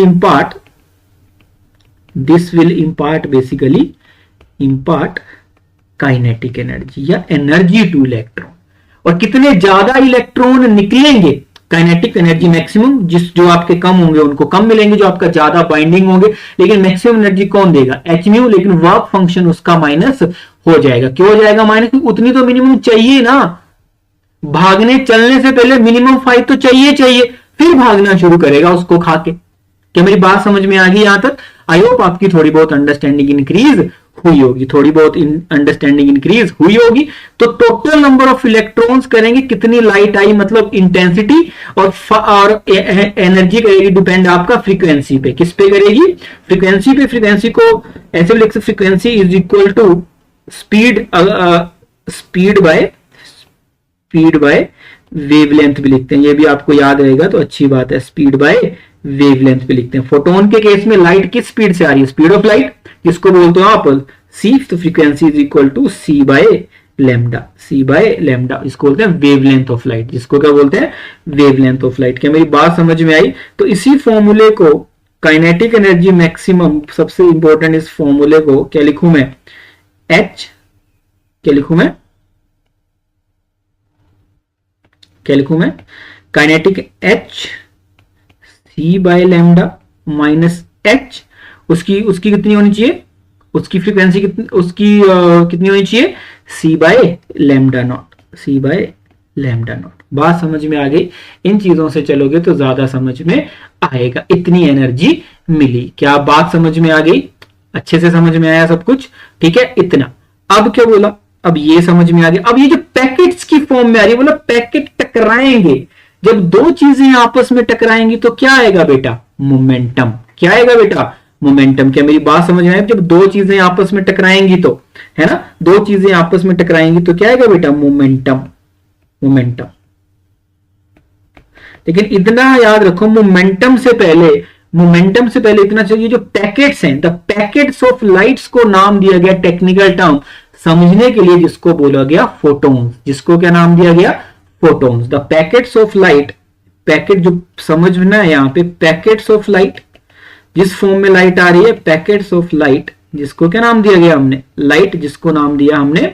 impart basically impart kinetic energy या एनर्जी टू इलेक्ट्रॉन। और कितने ज्यादा इलेक्ट्रॉन निकलेंगे, काइनेटिक एनर्जी मैक्सिमम, जो आपके कम होंगे उनको कम मिलेंगे, जो आपका ज्यादा बाइंडिंग होंगे, लेकिन मैक्सिमम एनर्जी कौन देगा? H mu. लेकिन वर्क फंक्शन उसका माइनस हो जाएगा। क्यों हो जाएगा माइनस? उतनी तो मिनिमम चाहिए ना, भागने चलने से पहले मिनिमम 5 तो चाहिए, फिर भागना शुरू करेगा उसको खा के। क्या मेरी बात समझ में आ गई यहां तक? आई होप आपकी थोड़ी बहुत अंडरस्टैंडिंग इंक्रीज हुई होगी, थोड़ी बहुत अंडरस्टैंडिंग इंक्रीज हुई होगी। तो टोटल नंबर ऑफ इलेक्ट्रॉन्स करेंगे, कितनी लाइट आई मतलब इंटेंसिटी, और एनर्जी करेगी डिपेंड आपका फ्रीक्वेंसी पे। किस पे करेगी? फ्रीक्वेंसी पे। फ्रीक्वेंसी को ऐसे भी लिख सकते, frequency is equal to speed by wavelength भी लिखते हैं। ये भी आपको याद रहेगा तो अच्छी बात है। स्पीड बाय वेवलेंथ भी लिखते हैं। फोटोन के केस में लाइट किस स्पीड से आ रही है? स्पीड ऑफ लाइट, जिसको बोलते हो आप सी। तो frequency is equal to c by lambda. इसको बोलते हैं वेवलेंथ ऑफ लाइट। जिसको क्या बोलते हैं? Wavelength of light. क्या मेरी बात समझ में आई? तो इसी फॉर्मूले को, काइनेटिक एनर्जी मैक्सिमम, सबसे इंपॉर्टेंट इस फॉर्मूले को क्या लिखूं मैं? क्या लिखूं मैं? Kinetic H C by lambda minus H। उसकी कितनी होनी चाहिए? उसकी फ्रीक्वेंसी कितनी होनी चाहिए? C by lambda naught. बात समझ में आ गई? इन चीजों से चलोगे तो ज्यादा समझ में आएगा। इतनी एनर्जी मिली। क्या बात समझ में आ गई? अच्छे से समझ में आया सब कुछ? ठीक है, इतना। अब क्या बोला? अब ये समझ में आ गया। अब ये जो पैकेट्स की फॉर्म में आ रही है, बोला पैकेट टकराएंगे। जब दो चीजें आपस में टकराएंगी तो क्या आएगा बेटा? मोमेंटम। क्या आएगा बेटा? मोमेंटम। क्या मेरी बात समझ में आई? जब दो चीजें आपस में टकराएंगी तो, है ना, दो चीजें आपस में टकराएंगी तो क्या आएगा बेटा? मोमेंटम। मोमेंटम। लेकिन इतना याद रखो, मोमेंटम से पहले इतना चाहिए, जो पैकेट्स हैं, द पैकेट्स ऑफ लाइट्स को नाम दिया गया टेक्निकल टर्म समझने के लिए, जिसको बोला गया फोटोन्स। जिसको क्या नाम दिया गया? Photons. The packets of light, packet जो समझना है यहां पे, पैकेट्स ऑफ लाइट, जिस फॉर्म में लाइट आ रही है, पैकेट्स ऑफ लाइट, जिसको क्या नाम दिया गया हमने? लाइट। जिसको नाम दिया हमने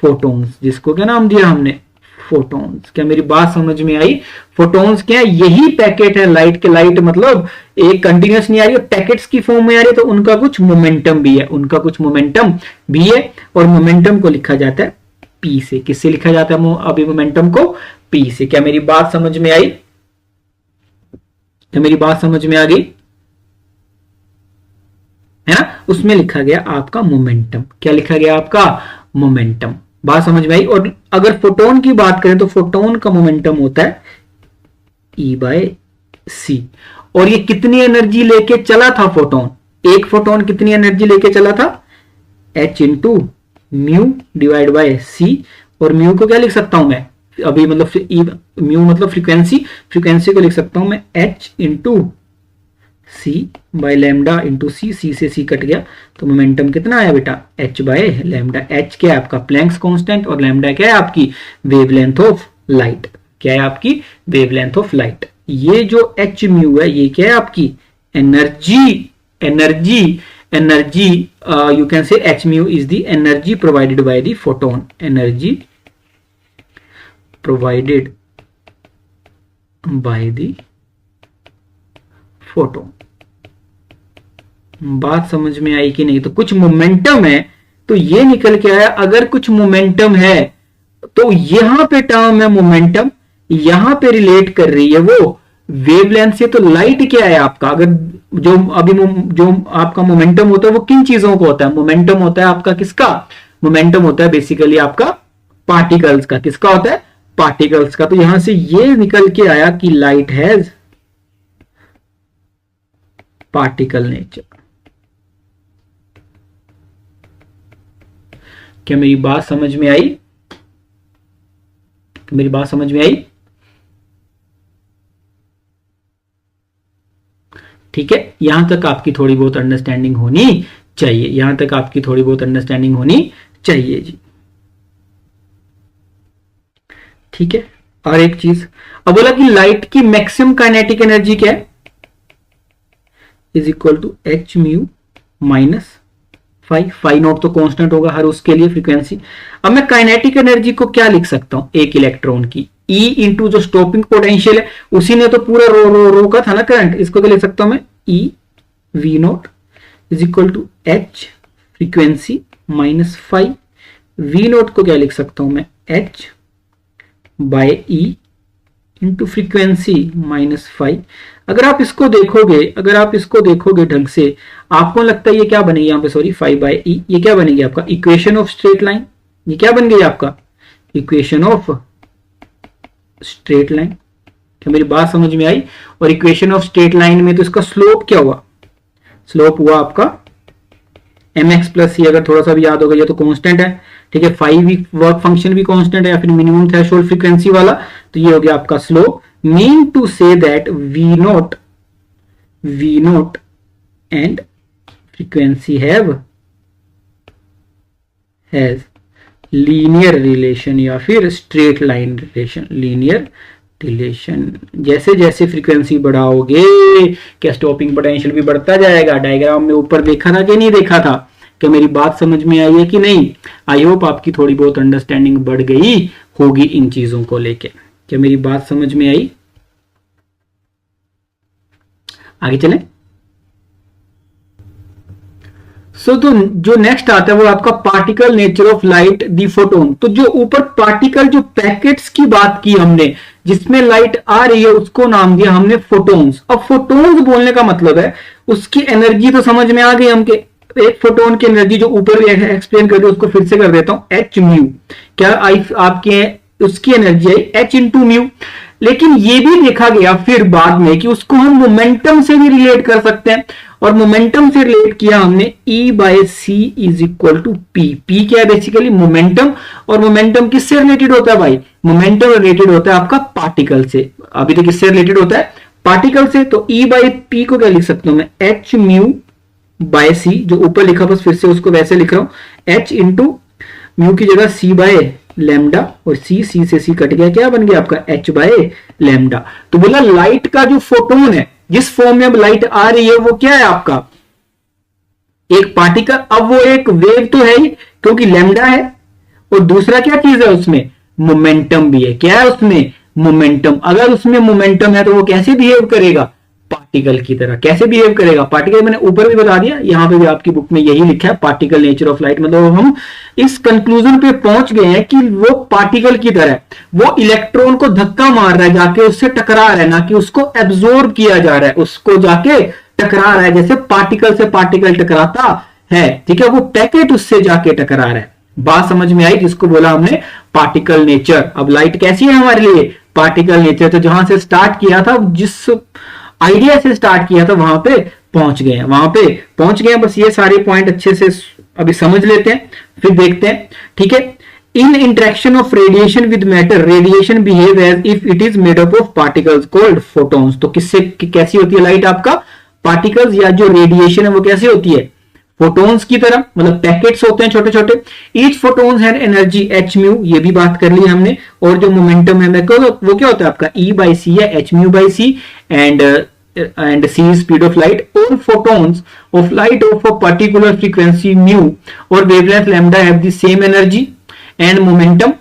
फोटोन्स। जिसको क्या नाम दिया हमने? फोटॉन्स। क्या मेरी बात समझ में आई? फोटॉन्स क्या है? यही पैकेट है लाइट के। लाइट मतलब एक कंटिन्यूस नहीं आ रही है, पैकेट्स की फॉर्म में आ रही है, तो उनका कुछ मोमेंटम भी है, उनका कुछ मोमेंटम भी है। और मोमेंटम को लिखा जाता है पी से। किससे लिखा जाता है अभी मोमेंटम को? पी से। क्या मेरी बात समझ में आई? क्या मेरी बात समझ में आ गई? है ना, उसमें लिखा गया आपका मोमेंटम। क्या लिखा गया? आपका मोमेंटम। बात समझ में आई? और अगर फोटोन की बात करें तो फोटोन का मोमेंटम होता है E/c। और ये कितनी एनर्जी लेके चला था फोटोन? एक फोटोन कितनी एनर्जी लेके चला था? h into mu divide by c। और म्यू को क्या लिख सकता हूं मैं अभी? मतलब म्यू मतलब फ्रीक्वेंसी, फ्रीक्वेंसी को लिख सकता हूं मैं h into c by lambda into C. C से सी कट गया तो मोमेंटम कितना आया बेटा? h by lambda. h क्या है आपका? Planck's constant. और लैम्डा क्या है आपकी? Wavelength of light. क्या है आपकी? Wavelength of light. ये जो h म्यू है, ये क्या है आपकी? Energy. Energy you can say h mu is the energy provided by the photon. Energy provided by the photon. बात समझ में आई कि नहीं? तो कुछ मोमेंटम है तो ये निकल के आया। अगर कुछ मोमेंटम है तो यहां पे टर्म है मोमेंटम, यहां पे रिलेट कर रही है वो वेवलेंथ से। तो लाइट क्या है आपका? अगर जो आपका मोमेंटम होता है वो किन चीजों को होता है? मोमेंटम होता है आपका किसका? मोमेंटम होता है बेसिकली आपका पार्टिकल्स का। किसका होता है? पार्टिकल्स का। तो यहां से ये निकल के आया कि लाइट हैज पार्टिकल नेचर। क्या मेरी बात समझ में आई? मेरी बात समझ में आई? ठीक है, यहां तक आपकी थोड़ी बहुत अंडरस्टैंडिंग होनी चाहिए। यहां तक आपकी थोड़ी बहुत अंडरस्टैंडिंग होनी चाहिए जी। ठीक है, और एक चीज अब बोला कि लाइट की मैक्सिमम काइनेटिक एनर्जी क्या है? Is equal to h mu minus phi nought तो कांस्टेंट होगा हर उसके लिए फ्रीक्वेंसी। अब मैं काइनेटिक एनर्जी को क्या लिख सकता हूं एक इलेक्ट्रॉन की? E इंटू जो स्टॉपिंग पोटेंशियल है, उसी ने तो पूरा रोका था ना करंट। इसको क्या लिख सकता हूं मैं? E V nought is equal to h frequency minus phi. V nought को क्या लिख सकता हूं मैं? h by E into frequency minus five. अगर आप इसको देखोगे ढंग से, आपको लगता है ये क्या बनेगी यहाँ पे? Sorry, 5/e। ये क्या बनेगी आपका? Equation of straight line. ये क्या बन गई आपका? Equation of straight line. क्या मेरी बात समझ में आई? और इक्वेशन ऑफ स्ट्रेट लाइन में तो इसका स्लोप क्या हुआ? स्लोप हुआ आपका mx प्लस सी। अगर थोड़ा सा भी याद होगा, ये तो कांस्टेंट है। ठीक है, फाइव वर्क फंक्शन भी कांस्टेंट है या फिर मिनिमम थ्रेशोल्ड फ्रीक्वेंसी वाला। तो ये हो गया आपका slope. Mean to say that V nought and frequency has linear relation या फिर straight line relation. Linear relation. जैसे जैसे फ्रीक्वेंसी बढ़ाओगे क्या स्टॉपिंग पोटेंशियल भी बढ़ता जाएगा। डायग्राम में ऊपर देखा था कि नहीं देखा था? क्या मेरी बात समझ में आई है कि नहीं? आई होप आपकी थोड़ी बहुत अंडरस्टैंडिंग बढ़ गई होगी इन चीजों को लेके। क्या मेरी बात समझ में आई? आगे चलें। तो जो नेक्स्ट आता है वो आपका particle nature of light the photon. तो जो ऊपर पार्टिकल जो पैकेट्स की बात की हमने, जिसमें लाइट आ रही है, उसको नाम दिया हमने फोटोन्स। अब फोटोन्स बोलने का मतलब है उसकी एनर्जी तो समझ में आ गई हमके। एक फोटोन की एनर्जी जो ऊपर एक्सप्लेन कर दी, उसको फिर से कर देता हूं। h म्यू क्या आई आपके उसकी एनर्जी आई? h into mu. लेकिन ये भी देखा गया फिर बाद में कि उसको हम मोमेंटम से भी रिलेट कर सकते हैं, और मोमेंटम से रिलेट किया हमने E/c is equal to p. P क्या है? Basically momentum. और मोमेंटम किससे रिलेटेड होता है भाई? मोमेंटम रिलेटेड होता है आपका पार्टिकल से। अभी तक किससे रिलेटेड होता है? पार्टिकल से। तो E/p को क्या लिख सकता हूं मैं? h म्यू बाय सी, जो ऊपर लिखा बस फिर से उसको वैसे लिख रहा हूं, h इंटू म्यू की जगह c बाय लैम्डा, और c से c कट गया, क्या बन गया आपका? h by lambda. तो बोला लाइट का जो फोटोन है, जिस फॉर्म में अब लाइट आ रही है, वो क्या है आपका? एक पार्टिकल। अब वो एक वेव तो है ही, क्योंकि लैम्डा है, और दूसरा क्या चीज है उसमें? मोमेंटम भी है। क्या है उसमें? मोमेंटम। अगर उसमें मोमेंटम है तो वो कैसे बिहेव करेगा? पार्टिकल की तरह। कैसे बिहेव करेगा? पार्टिकल मैंने ऊपर भी बता दिया, यहां पे भी आपकी बुक में यही लिखा है, पार्टिकल नेचर ऑफ लाइट। मतलब हम इस कंक्लूजन पे पहुंच गए हैं कि वो पार्टिकल की तरह, वो इलेक्ट्रॉन को धक्का मार रहा है, जाके उससे टकरा रहा है, ना कि उसको एब्जॉर्ब किया जा रहा है, उसको जाके टकरा रहा है, जैसे पार्टिकल से पार्टिकल टकराता है। ठीक है, वो पैकेट उससे जाके टकरा रहा है। बात समझ में आई? जिसको बोला हमने पार्टिकल नेचर। अब लाइट कैसी है हमारे लिए? Particle nature. तो जहां से स्टार्ट किया था, जिस आइडिया से स्टार्ट किया था, वहां पे पहुंच गए हैं, वहां पे पहुंच गए हैं। बस ये सारे पॉइंट अच्छे से अभी समझ लेते हैं, फिर देखते हैं। ठीक है, in interaction of radiation with matter, radiation behave as if it is made up of particles called photons. तो किससे कैसी होती है लाइट आपका? पार्टिकल्स, या जो रेडिएशन है वो कैसी होती है? फोटोन्स की तरह, मतलब पैकेट्स होते हैं छोटे छोटे। Each photons have energy h mu, ये भी बात कर ली हमने। और जो मोमेंटम है वो क्या होता है आपका? E/c है, h mu by c, and c is speed of light. All photons of light of a particular frequency mu or wavelength lambda have the same energy and momentum.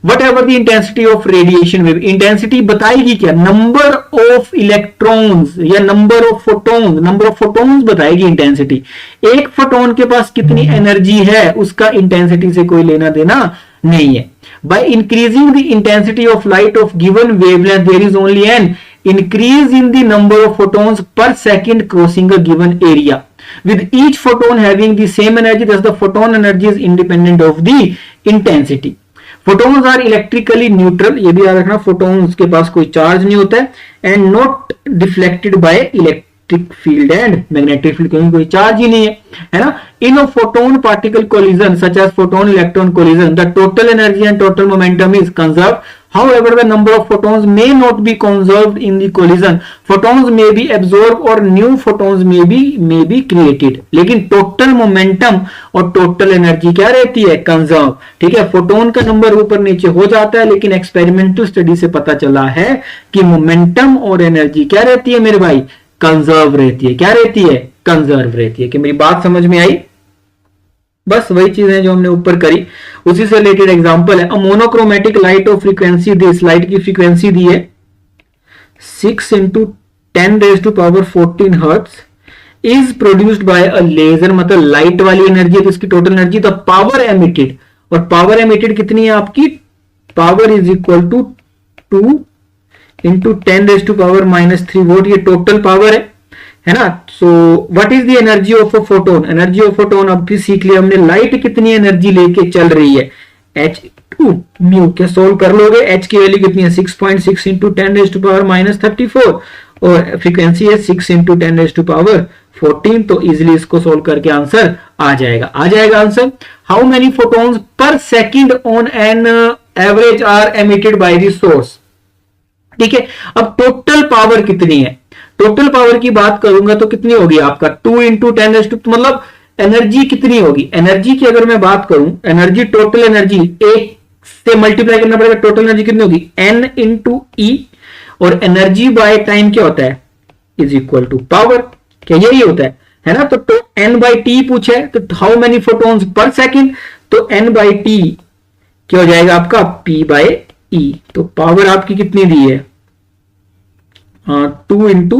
Whatever the intensity of radiation wave, intensity बताएगी क्या? number of electrons या number of photons बताएगी intensity। एक फोटोन के पास कितनी एनर्जी है, उसका इंटेंसिटी से कोई लेना देना नहीं है। By increasing the intensity of light of given wavelength, there is only an increase in the number of photons per second crossing a given area, with each photon having the same energy. Thus the photon energy is independent of the intensity. Photons are electrically neutral, ये भी याद रखना, photons के पास कोई चार्ज नहीं होता है, and not deflected by electric field and magnetic field, क्योंकि कोई चार्ज ही नहीं है ना। In a photon particle collision such as photon electron collision, the total energy and total momentum is conserved. However, the number of photons may not be conserved in the collision. Photons may be absorbed or new photons may be created. लेकिन total momentum और total energy क्या रहती है? कंजर्व। ठीक है, फोटोन का नंबर ऊपर नीचे हो जाता है, लेकिन एक्सपेरिमेंटल स्टडी से पता चला है कि मोमेंटम और एनर्जी क्या रहती है मेरे भाई? कंजर्व रहती है। क्या रहती है? कंजर्व रहती है। कि मेरी बात समझ में आई? बस वही चीजें जो हमने ऊपर करी, उसी से रिलेटेड एग्जांपल है। Monochromatic light of frequency, this light की फ्रीक्वेंसी दी है 6 into 10⁻14 hertz is produced by a laser. मतलब लाइट वाली एनर्जी है तो इसकी total energy, the power emitted, और पावर एमिटेड कितनी है आपकी? Power is equal to 2 into 10⁻³ volt, ये टोटल पावर है ना। So what is the energy of a photon? Energy of photon अब भी सीख लिया हमने। लाइट कितनी एनर्जी लेके चल रही है? h2 म्यू के सोल्व कर लोगे। h की वैल्यू कितनी है? 6.6 into 10⁻34, और फ्रीक्वेंसी है 6 into 10⁻14। तो इजिली इसको सोल्व करके आंसर आ जाएगा answer. How many photons per second on an average are emitted by the source? ठीक है, अब टोटल पावर कितनी है? टोटल पावर की बात करूंगा तो कितनी होगी आपका? 2 into 10⁻², मतलब एनर्जी कितनी होगी? एनर्जी की अगर मैं बात करूं, एनर्जी, टोटल एनर्जी, एक से मल्टीप्लाई करना पड़ेगा। टोटल एनर्जी कितनी होगी? n into E, और एनर्जी बाय टाइम क्या होता है? Is equal to power. क्या यही होता है ना। तो n/t पूछा है, तो how many photons per second, तो n/t क्या हो जाएगा आपका? p/e। तो पावर आपकी कितनी दी है? 2 into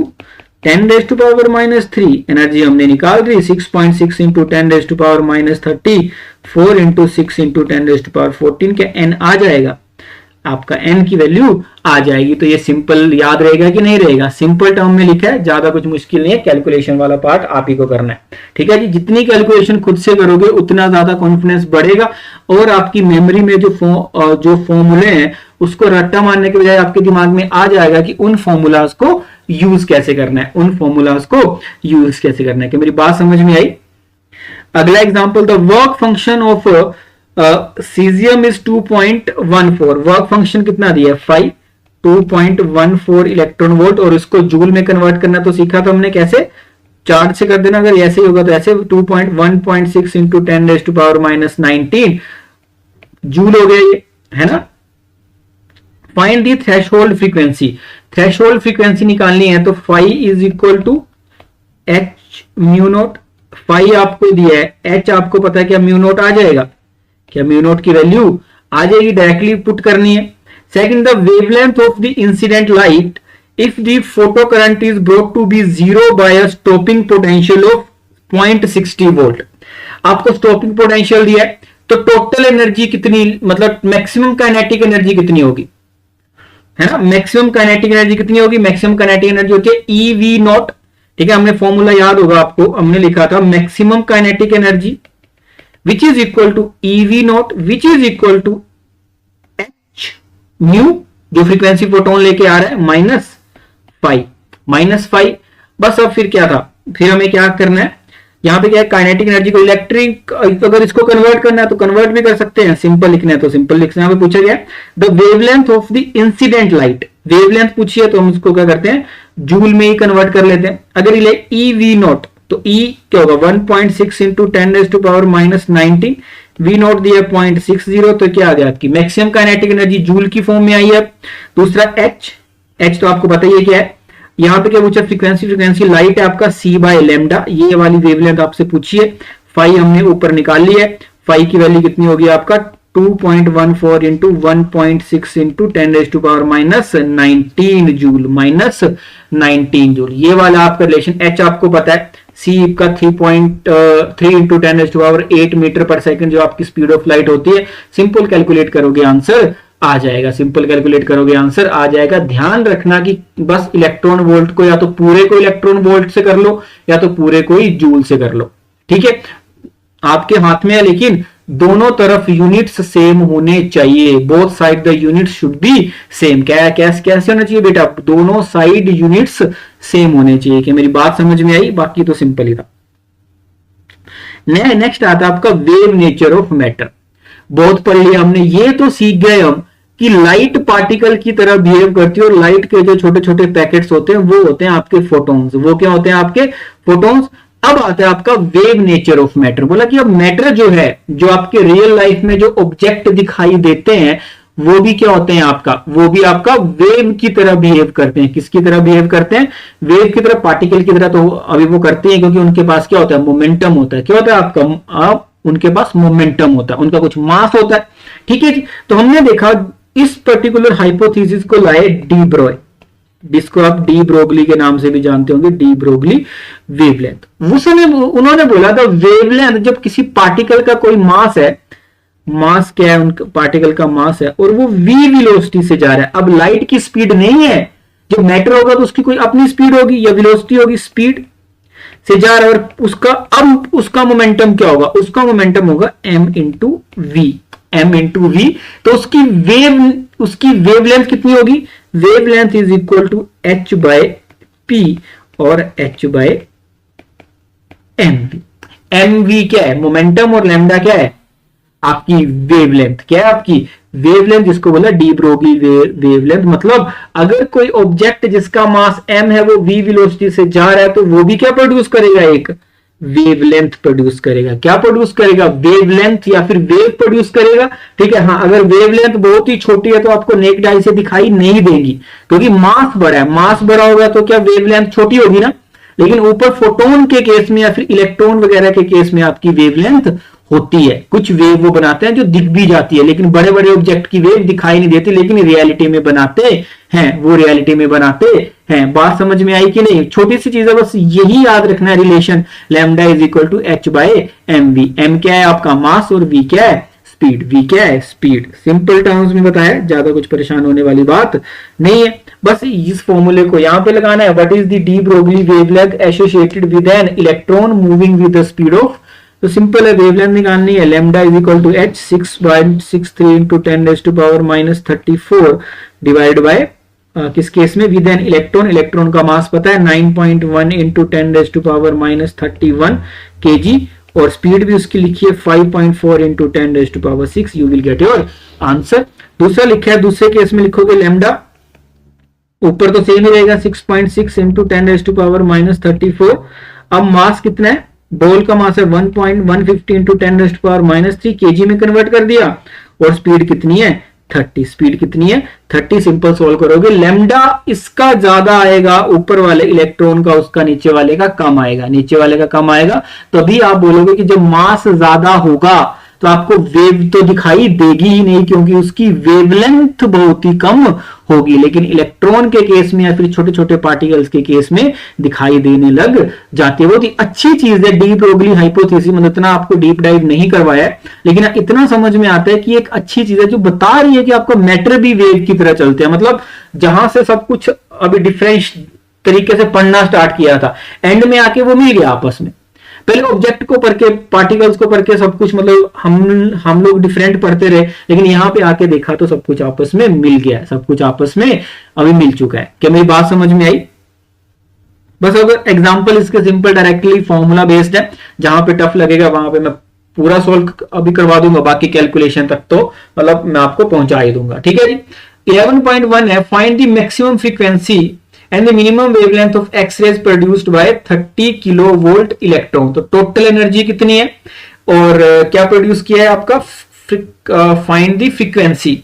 10⁻³ एनर्जी हमने निकाल दी। 6.6 into 10⁻34 4 into 6 into 10⁻14 के n आ जाएगा, आपका n की वैल्यू आ जाएगी। तो ये सिंपल याद रहेगा कि नहीं रहेगा? सिंपल टर्म में लिखा है, ज्यादा कुछ मुश्किल नहीं है। कैलकुलेशन वाला पार्ट आप ही को करना है। ठीक है जी, जितनी कैलकुलेशन खुद से करोगे उतना ज्यादा कॉन्फिडेंस बढ़ेगा, और आपकी मेमोरी में जो फॉर्मूले हैं उसको रट्टा मारने के बजाय आपके दिमाग में आ जाएगा कि उन फॉर्मूलाज को यूज कैसे करना है, उन फॉर्मूलाज को यूज कैसे करना है। कि मेरी बात समझ में आई? अगला example, the work function of caesium is 2.14। Work function कितना दिया है? 5, 2.14 इलेक्ट्रॉन वोल्ट, और इसको जूल में कन्वर्ट करना तो सीखा तो हमने कैसे, चार्ज से कर देना। अगर ऐसे ही होगा तो ऐसे 2.1.6 इंटू 10⁻⁻19 जूल हो गया ये, है ना। Find the threshold frequency. Threshold frequency निकालनी है तो phi is equal to h mu nought. Phi आपको दिया है, एच आपको पता है क्या म्यू नोट आ जाएगा, क्या म्यू नोट की वैल्यू आ जाएगी, डायरेक्टली पुट करनी है। Second, the wavelength of the incident light if the photocurrent is brought to be zero by a stopping potential of 0.60 volt। आपको स्टॉपिंग पोटेंशियल दिया है तो टोटल एनर्जी कितनी, मतलब मैक्सिमम काइनेटिक एनर्जी कितनी होगी, है ना। मैक्सिमम काइनेटिक एनर्जी कितनी होगी? मैक्सिमम काइनेटिक एनर्जी होती है EV नॉट, ठीक है। हमने फॉर्मूला याद होगा आपको, हमने लिखा था maximum kinetic energy which is equal to EV nought which is equal to h mu, जो फ्रीक्वेंसी फोटोन लेके आ रहा है, -5। बस अब फिर क्या था, फिर हमें क्या करना है, यहां पे क्या है, काइनेटिक एनर्जी को इलेक्ट्रिक, अगर इसको कन्वर्ट करना है तो कन्वर्ट भी कर सकते हैं, सिंपल लिखना है तो सिंपल लिखना है। पूछा गया the wavelength of the incident light, wavelength पूछी है तो हम इसको क्या करते हैं, जूल में ही कन्वर्ट कर लेते हैं। अगर ये EV नॉट तो E क्या होगा, 1.6 इंटू 10⁻⁻19, V नॉट दिया 0.60, तो क्या आ गया आपकी मैक्सिमम काइनेटिक एनर्जी जूल की फॉर्म में आई है। दूसरा H तो आपको बताइए क्या है, यहां पे क्या पूछा, फ्रीक्वेंसी लाइट है आपका C/λ, ये वाली वेवलेंथ आपसे पूछी है। फाई हमने ऊपर निकाल ली है, फाई की वैल्यू कितनी होगी आपका 2.14 इंटू 1.6 इंटू 10⁻⁻19 जूल, -19 जूल। ये वाला आपका रिलेशन H आपको पता है, C का 3.3 इंटू 10⁸ मीटर पर सेकंड जो आपकी स्पीड ऑफ लाइट होती है। सिंपल कैलकुलेट करोगे आंसर आ जाएगा, सिंपल कैलकुलेट करोगे आंसर आ जाएगा। ध्यान रखना कि बस इलेक्ट्रॉन वोल्ट को या तो पूरे को इलेक्ट्रॉन वोल्ट से कर लो या तो पूरे को ही जूल से कर लो, ठीक है। आपके हाथ में है, लेकिन दोनों तरफ यूनिट्स सेम होने चाहिए, both side the units should be same. कैसे होना चाहिए बेटा, दोनों साइड यूनिट्स सेम होने चाहिए। कि मेरी बात समझ में आई? बाकी तो सिंपल ही था। नेक्स्ट आता है आपका वेव नेचर ऑफ मैटर। बहुत पढ़ लिया हमने, ये तो सीख गए हम कि लाइट पार्टिकल की तरह बिहेव करती है, और लाइट के जो छोटे छोटे पैकेट्स होते हैं वो होते हैं आपके फोटॉन्स। वो क्या होते हैं आपके फोटॉन्स। अब आता है आपका वेव नेचर ऑफ मैटर। बोला कि अब मैटर जो है, जो आपके रियल लाइफ में जो ऑब्जेक्ट दिखाई देते हैं, वो भी क्या होते हैं आपका, वो भी आपका वेव की तरह बिहेव करते हैं। किसकी तरह बिहेव करते हैं? वेव की तरह, पार्टिकल की तरह तो अभी वो करते हैं, क्योंकि उनके पास क्या होता है, मोमेंटम होता है। क्या होता है आपका, उनके पास मोमेंटम होता है, उनका कुछ मास होता है, ठीक है जी। तो हमने देखा इस पर्टिकुलर हाइपोथेसिस को लाए डी ब्रॉय, जिसको आप डी ब्रोगली के नाम से भी जानते होंगे, डी ब्रोगली वेवलेंथ। उस समय उन्होंने बोला था वेवलेंथ, जब किसी पार्टिकल का कोई मास है, मास क्या है, उनका पार्टिकल का मास है, और वो v वेलोसिटी से जा रहा है। अब लाइट की स्पीड नहीं है, जब मैटर होगा तो उसकी कोई अपनी स्पीड होगी या वेलोसिटी होगी, स्पीड से जा रहा है, और उसका अब उसका मोमेंटम क्या होगा, उसका मोमेंटम होगा m into v, m into v. तो उसकी वेवलेंथ कितनी होगी, wavelength is equal to h by p और h बाय mv। mv क्या है, मोमेंटम, और लैम्डा क्या है आपकी वेवलेंथ। क्या है आपकी वेवलेंथ, जिसको बोला डी ब्रोगली वेवलेंथ। मतलब अगर कोई ऑब्जेक्ट जिसका मास m है वो v वेलोसिटी से जा रहा है, तो वो भी क्या प्रोड्यूस करेगा, एक वेवलेंथ प्रोड्यूस करेगा। क्या प्रोड्यूस करेगा, वेवलेंथ या फिर वेव प्रोड्यूस करेगा, ठीक है। हाँ, अगर वेवलेंथ बहुत ही छोटी है तो आपको नेक्ड आई से दिखाई नहीं देगी, क्योंकि मास बड़ा है। मास बड़ा होगा तो क्या वेवलेंथ छोटी होगी ना। लेकिन ऊपर फोटोन के केस में या फिर इलेक्ट्रॉन वगैरह के केस में आपकी वेवलेंथ होती है। कुछ वेव वो बनाते हैं जो दिख भी जाती है, लेकिन बड़े बड़े ऑब्जेक्ट की वेव दिखाई नहीं देती, लेकिन रियलिटी में बनाते हैं, वो रियलिटी में बनाते हैं। बात समझ में आई कि नहीं? छोटी सी चीज है, बस यही याद रखना है relation, lambda is equal to h by mv। m क्या है आपका मास, और v क्या है स्पीड। v क्या है स्पीड। सिंपल टर्म्स में बताया, ज्यादा कुछ परेशान होने वाली बात नहीं है। बस इस फॉर्मूले को यहां पे लगाना है। What is the de Broglie wavelength associated with an electron moving with the speed of तो सिंपल है, वेवलेंथ निकालनी है, lambda is equal to h 6.63 into 10⁻34 divide by किस केस में, विद एन इलेक्ट्रॉन, इलेक्ट्रॉन का मास पता है 9.1 इंटू 10⁻31 kg, और स्पीड भी उसकी लिखी है 5.4 into 10⁻6, you will get your answer. दूसरा लिखा है, दूसरे केस में लिखोगे लैम्डा, ऊपर तो सेम ही रहेगा 6.6 इंटू 10⁻34। अब मास कितना है, बॉल का मास है 1.150 इंटू 10⁻3 केजी में कन्वर्ट कर दिया, और स्पीड कितनी है 30, स्पीड कितनी है 30। सिंपल सोल्व करोगे, लैम्डा इसका ज्यादा आएगा ऊपर वाले इलेक्ट्रॉन का, उसका नीचे वाले का कम आएगा, नीचे वाले का कम आएगा, तभी आप बोलोगे कि जब मास ज्यादा होगा तो आपको वेव तो दिखाई देगी ही नहीं, क्योंकि उसकी वेवलेंथ बहुत ही कम होगी, लेकिन इलेक्ट्रॉन के केस में या फिर छोटे छोटे पार्टिकल्स के केस में दिखाई देने लग जाती है। बहुत ही अच्छी चीज है डी ब्रोगली हाइपोथेसिस, मतलब इतना आपको डीप डाइव नहीं करवाया है, लेकिन इतना समझ में आता है कि एक अच्छी चीज है जो बता रही है कि आपका मैटर भी वेव की तरह चलते हैं। मतलब जहां से सब कुछ अभी डिफरेंट तरीके से पढ़ना स्टार्ट किया था, एंड में आके वो मिल गया आपस में। पहले ऑब्जेक्ट को पढ़ के, पार्टिकल्स को पढ़ के सब कुछ, मतलब हम लोग डिफरेंट पढ़ते रहे, लेकिन यहां पे आके देखा तो सब कुछ आपस में मिल गया, सब कुछ आपस में अभी मिल चुका है। क्या मेरी बात समझ में आई? बस अगर एग्जांपल इसके सिंपल डायरेक्टली फॉर्मूला बेस्ड है, जहां पे टफ लगेगा वहां पे मैं पूरा सोल्व अभी करवा दूंगा, बाकी कैलकुलेशन तक तो मतलब मैं आपको पहुंचा ही दूंगा। ठीक है जी। 11.1 है, find the maximum frequency and the minimum wavelength of X-rays produced by 30 kilovolt electron. तो टोटल एनर्जी कितनी है और क्या प्रोड्यूस किया है आपका, फाइंड द फ्रीक्वेंसी,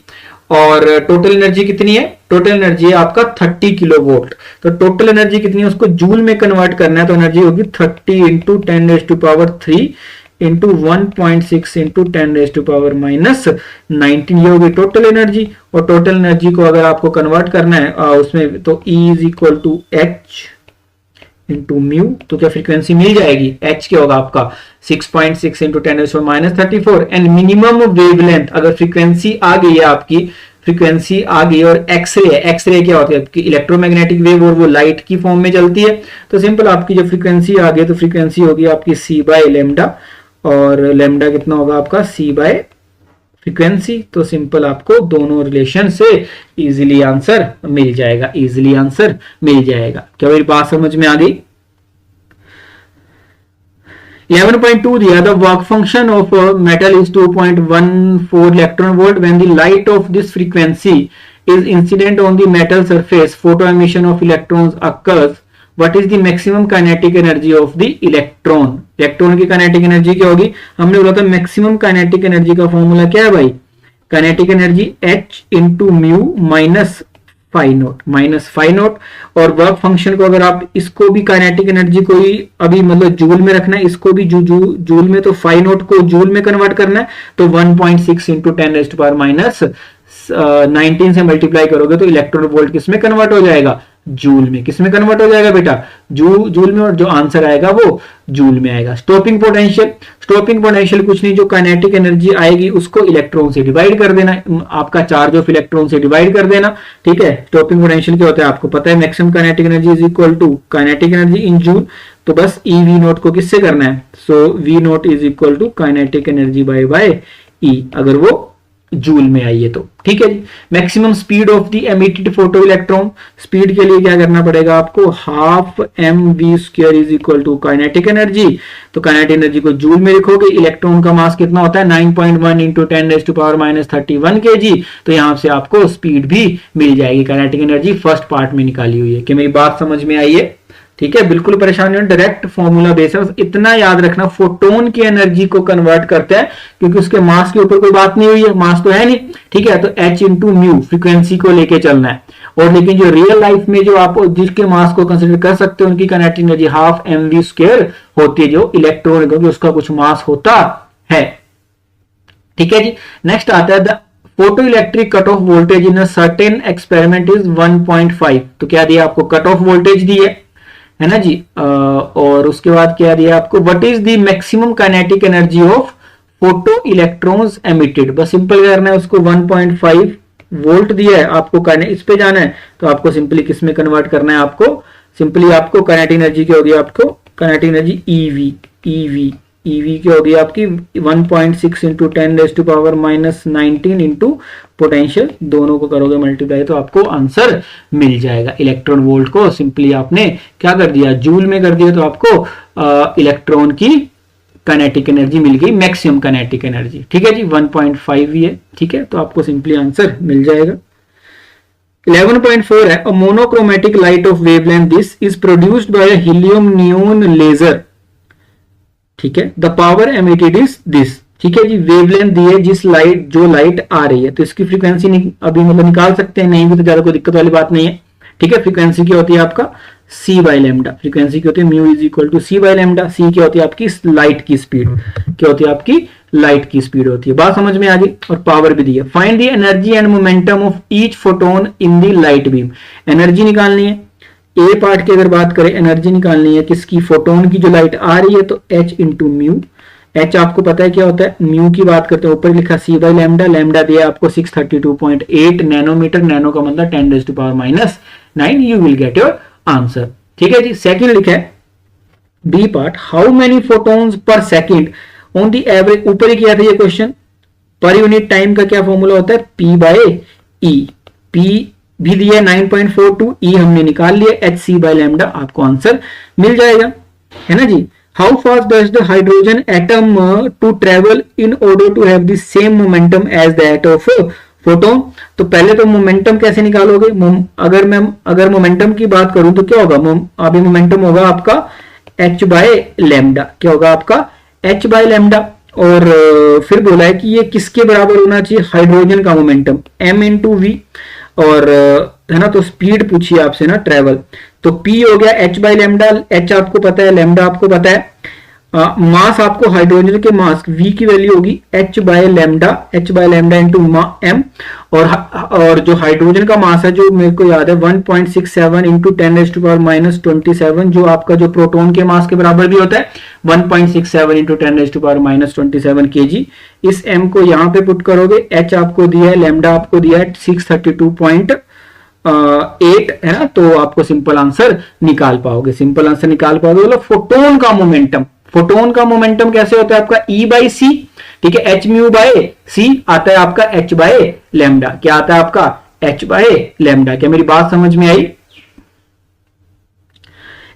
और टोटल एनर्जी कितनी है, टोटल एनर्जी है आपका 30 किलोवोल्ट। तो टोटल एनर्जी कितनी है उसको जूल में कन्वर्ट करना है, तो एनर्जी होगी 30 इंटू 10⁻³ इंटू 1.6 इंटू 10⁻⁻19, ये होगी टोटल एनर्जी। और टोटल एनर्जी को अगर आपको कन्वर्ट करना है उसमें, तो E is equal to h into mu, तो क्या फ्रीक्वेंसी मिल जाएगी, एच क्या होगा आपका 6.6 इंटू 10⁻34, एंड मिनिमम वेवलेंथ, अगर फ्रीक्वेंसी आ गई है आपकी, फ्रीक्वेंसी आ गई और एक्सरे है, एक्सरे क्या होती है आपकी इलेक्ट्रोमैग्नेटिक वेव, और वो लाइट की फॉर्म में चलती है, तो सिंपल आपकी जब फ्रीक्वेंसी आ गई तो फ्रीक्वेंसी होगी आपकी C बाय लैम्डा, और लैम्डा कितना होगा आपका C बाय फ्रीक्वेंसी। तो सिंपल आपको दोनों रिलेशन से इजीली आंसर मिल जाएगा, इजीली आंसर मिल जाएगा। क्या मेरी बात समझ में आ गई? 11.2 दिया, the work function of a metal is 2.14 electron volt when the light of this frequency is incident on the metal surface, photo emission of electrons occurs, what is the maximum kinetic energy of the electron? Electron की काइनेटिक एनर्जी क्या होगी, हमने बोला था मैक्सिमम काइनेटिक एनर्जी का फॉर्मूला क्या है भाई, kinetic energy H into mu minus phi nought. और वर्क फंक्शन को अगर आप इसको भी काइनेटिक एनर्जी को ही अभी मतलब जूल में रखना है, इसको भी जूल में, तो फाई नोट को जूल में कन्वर्ट करना है, तो 1.6 इंटू 10⁻⁻19 से मल्टीप्लाई करोगे तो इलेक्ट्रॉन वोल्ट किस में कन्वर्ट हो जाएगा, जूल में। किस में कन्वर्ट हो जाएगा बेटा, जूल में, और जो आंसर आएगा वो जूल में आएगा। स्टॉपिंग पोटेंशियल कुछ नहीं, जो काइनेटिक एनर्जी आएगी उसको इलेक्ट्रॉन से डिवाइड कर देना, आपका चार्ज ऑफ इलेक्ट्रॉन से डिवाइड कर देना। ठीक है, स्टॉपिंग पोटेंशियल क्या होता है आपको पता है, maximum kinetic energy is equal to kinetic energy in joule, तो बस ई वी नोट को किससे करना है, so V note is equal to kinetic energy by E, अगर वो जूल में आई है तो। ठीक है जी। Maximum speed of the emitted photo electron, speed के लिए क्या करना पड़ेगा आपको, half mv² is equal to kinetic energy, तो काइनेटिक एनर्जी को जूल में लिखोगे। इलेक्ट्रॉन का मास कितना होता है 9.1 इंटू 10⁻⁻31 kg, तो यहां से आपको स्पीड भी मिल जाएगी। काइनेटिक एनर्जी फर्स्ट पार्ट में निकाली हुई है। कि मेरी बात समझ में आई है? ठीक है, बिल्कुल परेशान नहीं, डायरेक्ट फॉर्मूला बेस है, इतना याद रखना फोटोन की एनर्जी को कन्वर्ट करते हैं, क्योंकि उसके मास के ऊपर कोई बात नहीं हुई है, मास तो है नहीं। ठीक है, तो H इंटू म्यू फ्रीक्वेंसी को लेके चलना है। और लेकिन जो रियल लाइफ में जो आप जिसके मास को कंसिडर कर सकते हो, उनकी काइनेटिक एनर्जी हाफ mv² होती है, जो इलेक्ट्रॉन, क्योंकि उसका कुछ मास होता है। ठीक है जी। नेक्स्ट आता है the photo electric cut off voltage in a certain experiment is 1.5, तो क्या दिया आपको, कट ऑफ वोल्टेज दी है ना जी। और उसके बाद क्या दिया आपको, what is the maximum kinetic energy of photo electrons emitted, बस सिंपल करना है उसको, 1.5 वोल्ट दिया है आपको, इस पे जाना है, तो आपको सिंपली किस में कन्वर्ट करना है, आपको सिंपली आपको काइनेटिक एनर्जी क्या होगी, आपको काइनेटिक एनर्जी ईवी की होगी आपकी 1.6 इंटू 10⁻⁻19 इंटू पोटेंशियल, दोनों को करोगे मल्टीप्लाई तो आपको आंसर मिल जाएगा। इलेक्ट्रॉन वोल्ट को सिंपली आपने क्या कर दिया, जूल में कर दिया, तो आपको इलेक्ट्रॉन की काइनेटिक एनर्जी मिल गई, मैक्सिमम काइनेटिक एनर्जी। ठीक है जी, 1.5 ही है। ठीक है, तो आपको सिंपली आंसर मिल जाएगा। 11.4 है, a monochromatic light of wavelength this is produced by a helium neon laser. ठीक है, the power emitted is this. ठीक है जी, वेवलेंथ दी है जिस लाइट, जो लाइट आ रही है, तो इसकी फ्रीक्वेंसी अभी मतलब निकाल सकते हैं, नहीं भी तो ज्यादा कोई दिक्कत वाली बात नहीं है। ठीक है, फ्रीक्वेंसी क्या होती है आपका c बाई लेमडा, फ्रीक्वेंसी क्या होती है mu is equal to c by lambda. c क्या होती है आपकी लाइट की स्पीड, क्या होती है आपकी लाइट की स्पीड होती है। बात समझ में आ गई, और पावर भी दी है। Find the energy and momentum of each photon in the light beam. Energy निकालनी है, ए पार्ट की अगर बात करें, एनर्जी निकालनी है किसकी, फोटोन की, जो लाइट आ रही है, तो h इंटू म्यू। एच आपको पता है क्या होता है, म्यू की बात करते हैं, ऊपर लिखा c बाई लेमडा, लेमडा दिया आपको 632.8 नैनोमीटर, नैनो का मतलब 10⁻⁹, you will get your answer. ठीक है जी, सेकंड लिखा है B part, how many photons per second on the average, ऊपर ही किया था ये क्वेश्चन, पर यूनिट टाइम का क्या फॉर्मूला होता है, p बाय ई। p भी दिया 9.42, ई हमने निकाल लिया, एच सी बाय लेमडा, आपको आंसर मिल जाएगा, है ना जी। How fast does the hydrogen atom to travel in order to have the same momentum as that of photon. तो पहले तो मोमेंटम कैसे निकालोगे, अगर मोमेंटम की बात करूं तो क्या होगा, अभी मोमेंटम होगा आपका h बाय लेमडा, क्या होगा आपका h बाय लेमडा। और फिर बोला है कि ये किसके बराबर होना चाहिए, हाइड्रोजन का मोमेंटम m इंटू वी, और है ना, तो स्पीड पूछिए आपसे ना, ट्रेवल, तो p हो गया h बाय लेमडा, h आपको पता है, लेमडा आपको पता है, मास आपको हाइड्रोजन के मास v की वैल्यू होगी h by lambda into m, और जो हाइड्रोजन का मास है, जो मेरे को याद है 1.67 इंटू 10⁻⁻27, जो आपका जो प्रोटॉन के मास के बराबर भी होता है 1.67 इंटू 10⁻⁻27 kg। इस m को यहाँ पे पुट करोगे, h आपको दिया है, लेमडा आपको दिया है 632.8 है ना, तो आपको सिंपल आंसर निकाल पाओगे, सिंपल आंसर निकाल पाओगे। मतलब फोटोन का मोमेंटम, फोटोन का मोमेंटम कैसे होता है आपका E बाई सी। ठीक है, एच म्यू बाय सी आता है आपका h बाय लेमडा, क्या आता है आपका h बाय लेमडा। क्या मेरी बात समझ में आई।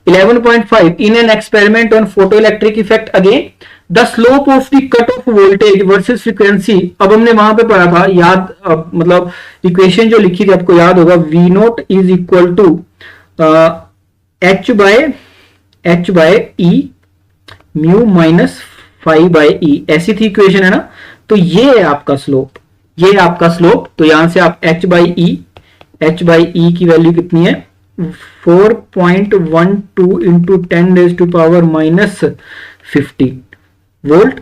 11.5 in an experiment on photo electric effect again the slope of the cut off voltage versus frequency. अब हमने वहां पे पढ़ा था, याद मतलब इक्वेशन जो लिखी थी आपको याद होगा, V naught is equal to h by E mu minus 5 by E, ऐसी थी इक्वेशन, है ना। तो ये है आपका स्लोप, ये है आपका स्लोप। तो यहां से आप h बाई ई की वैल्यू कितनी है, 4.12 इंटू 10⁻⁻15 वोल्ट,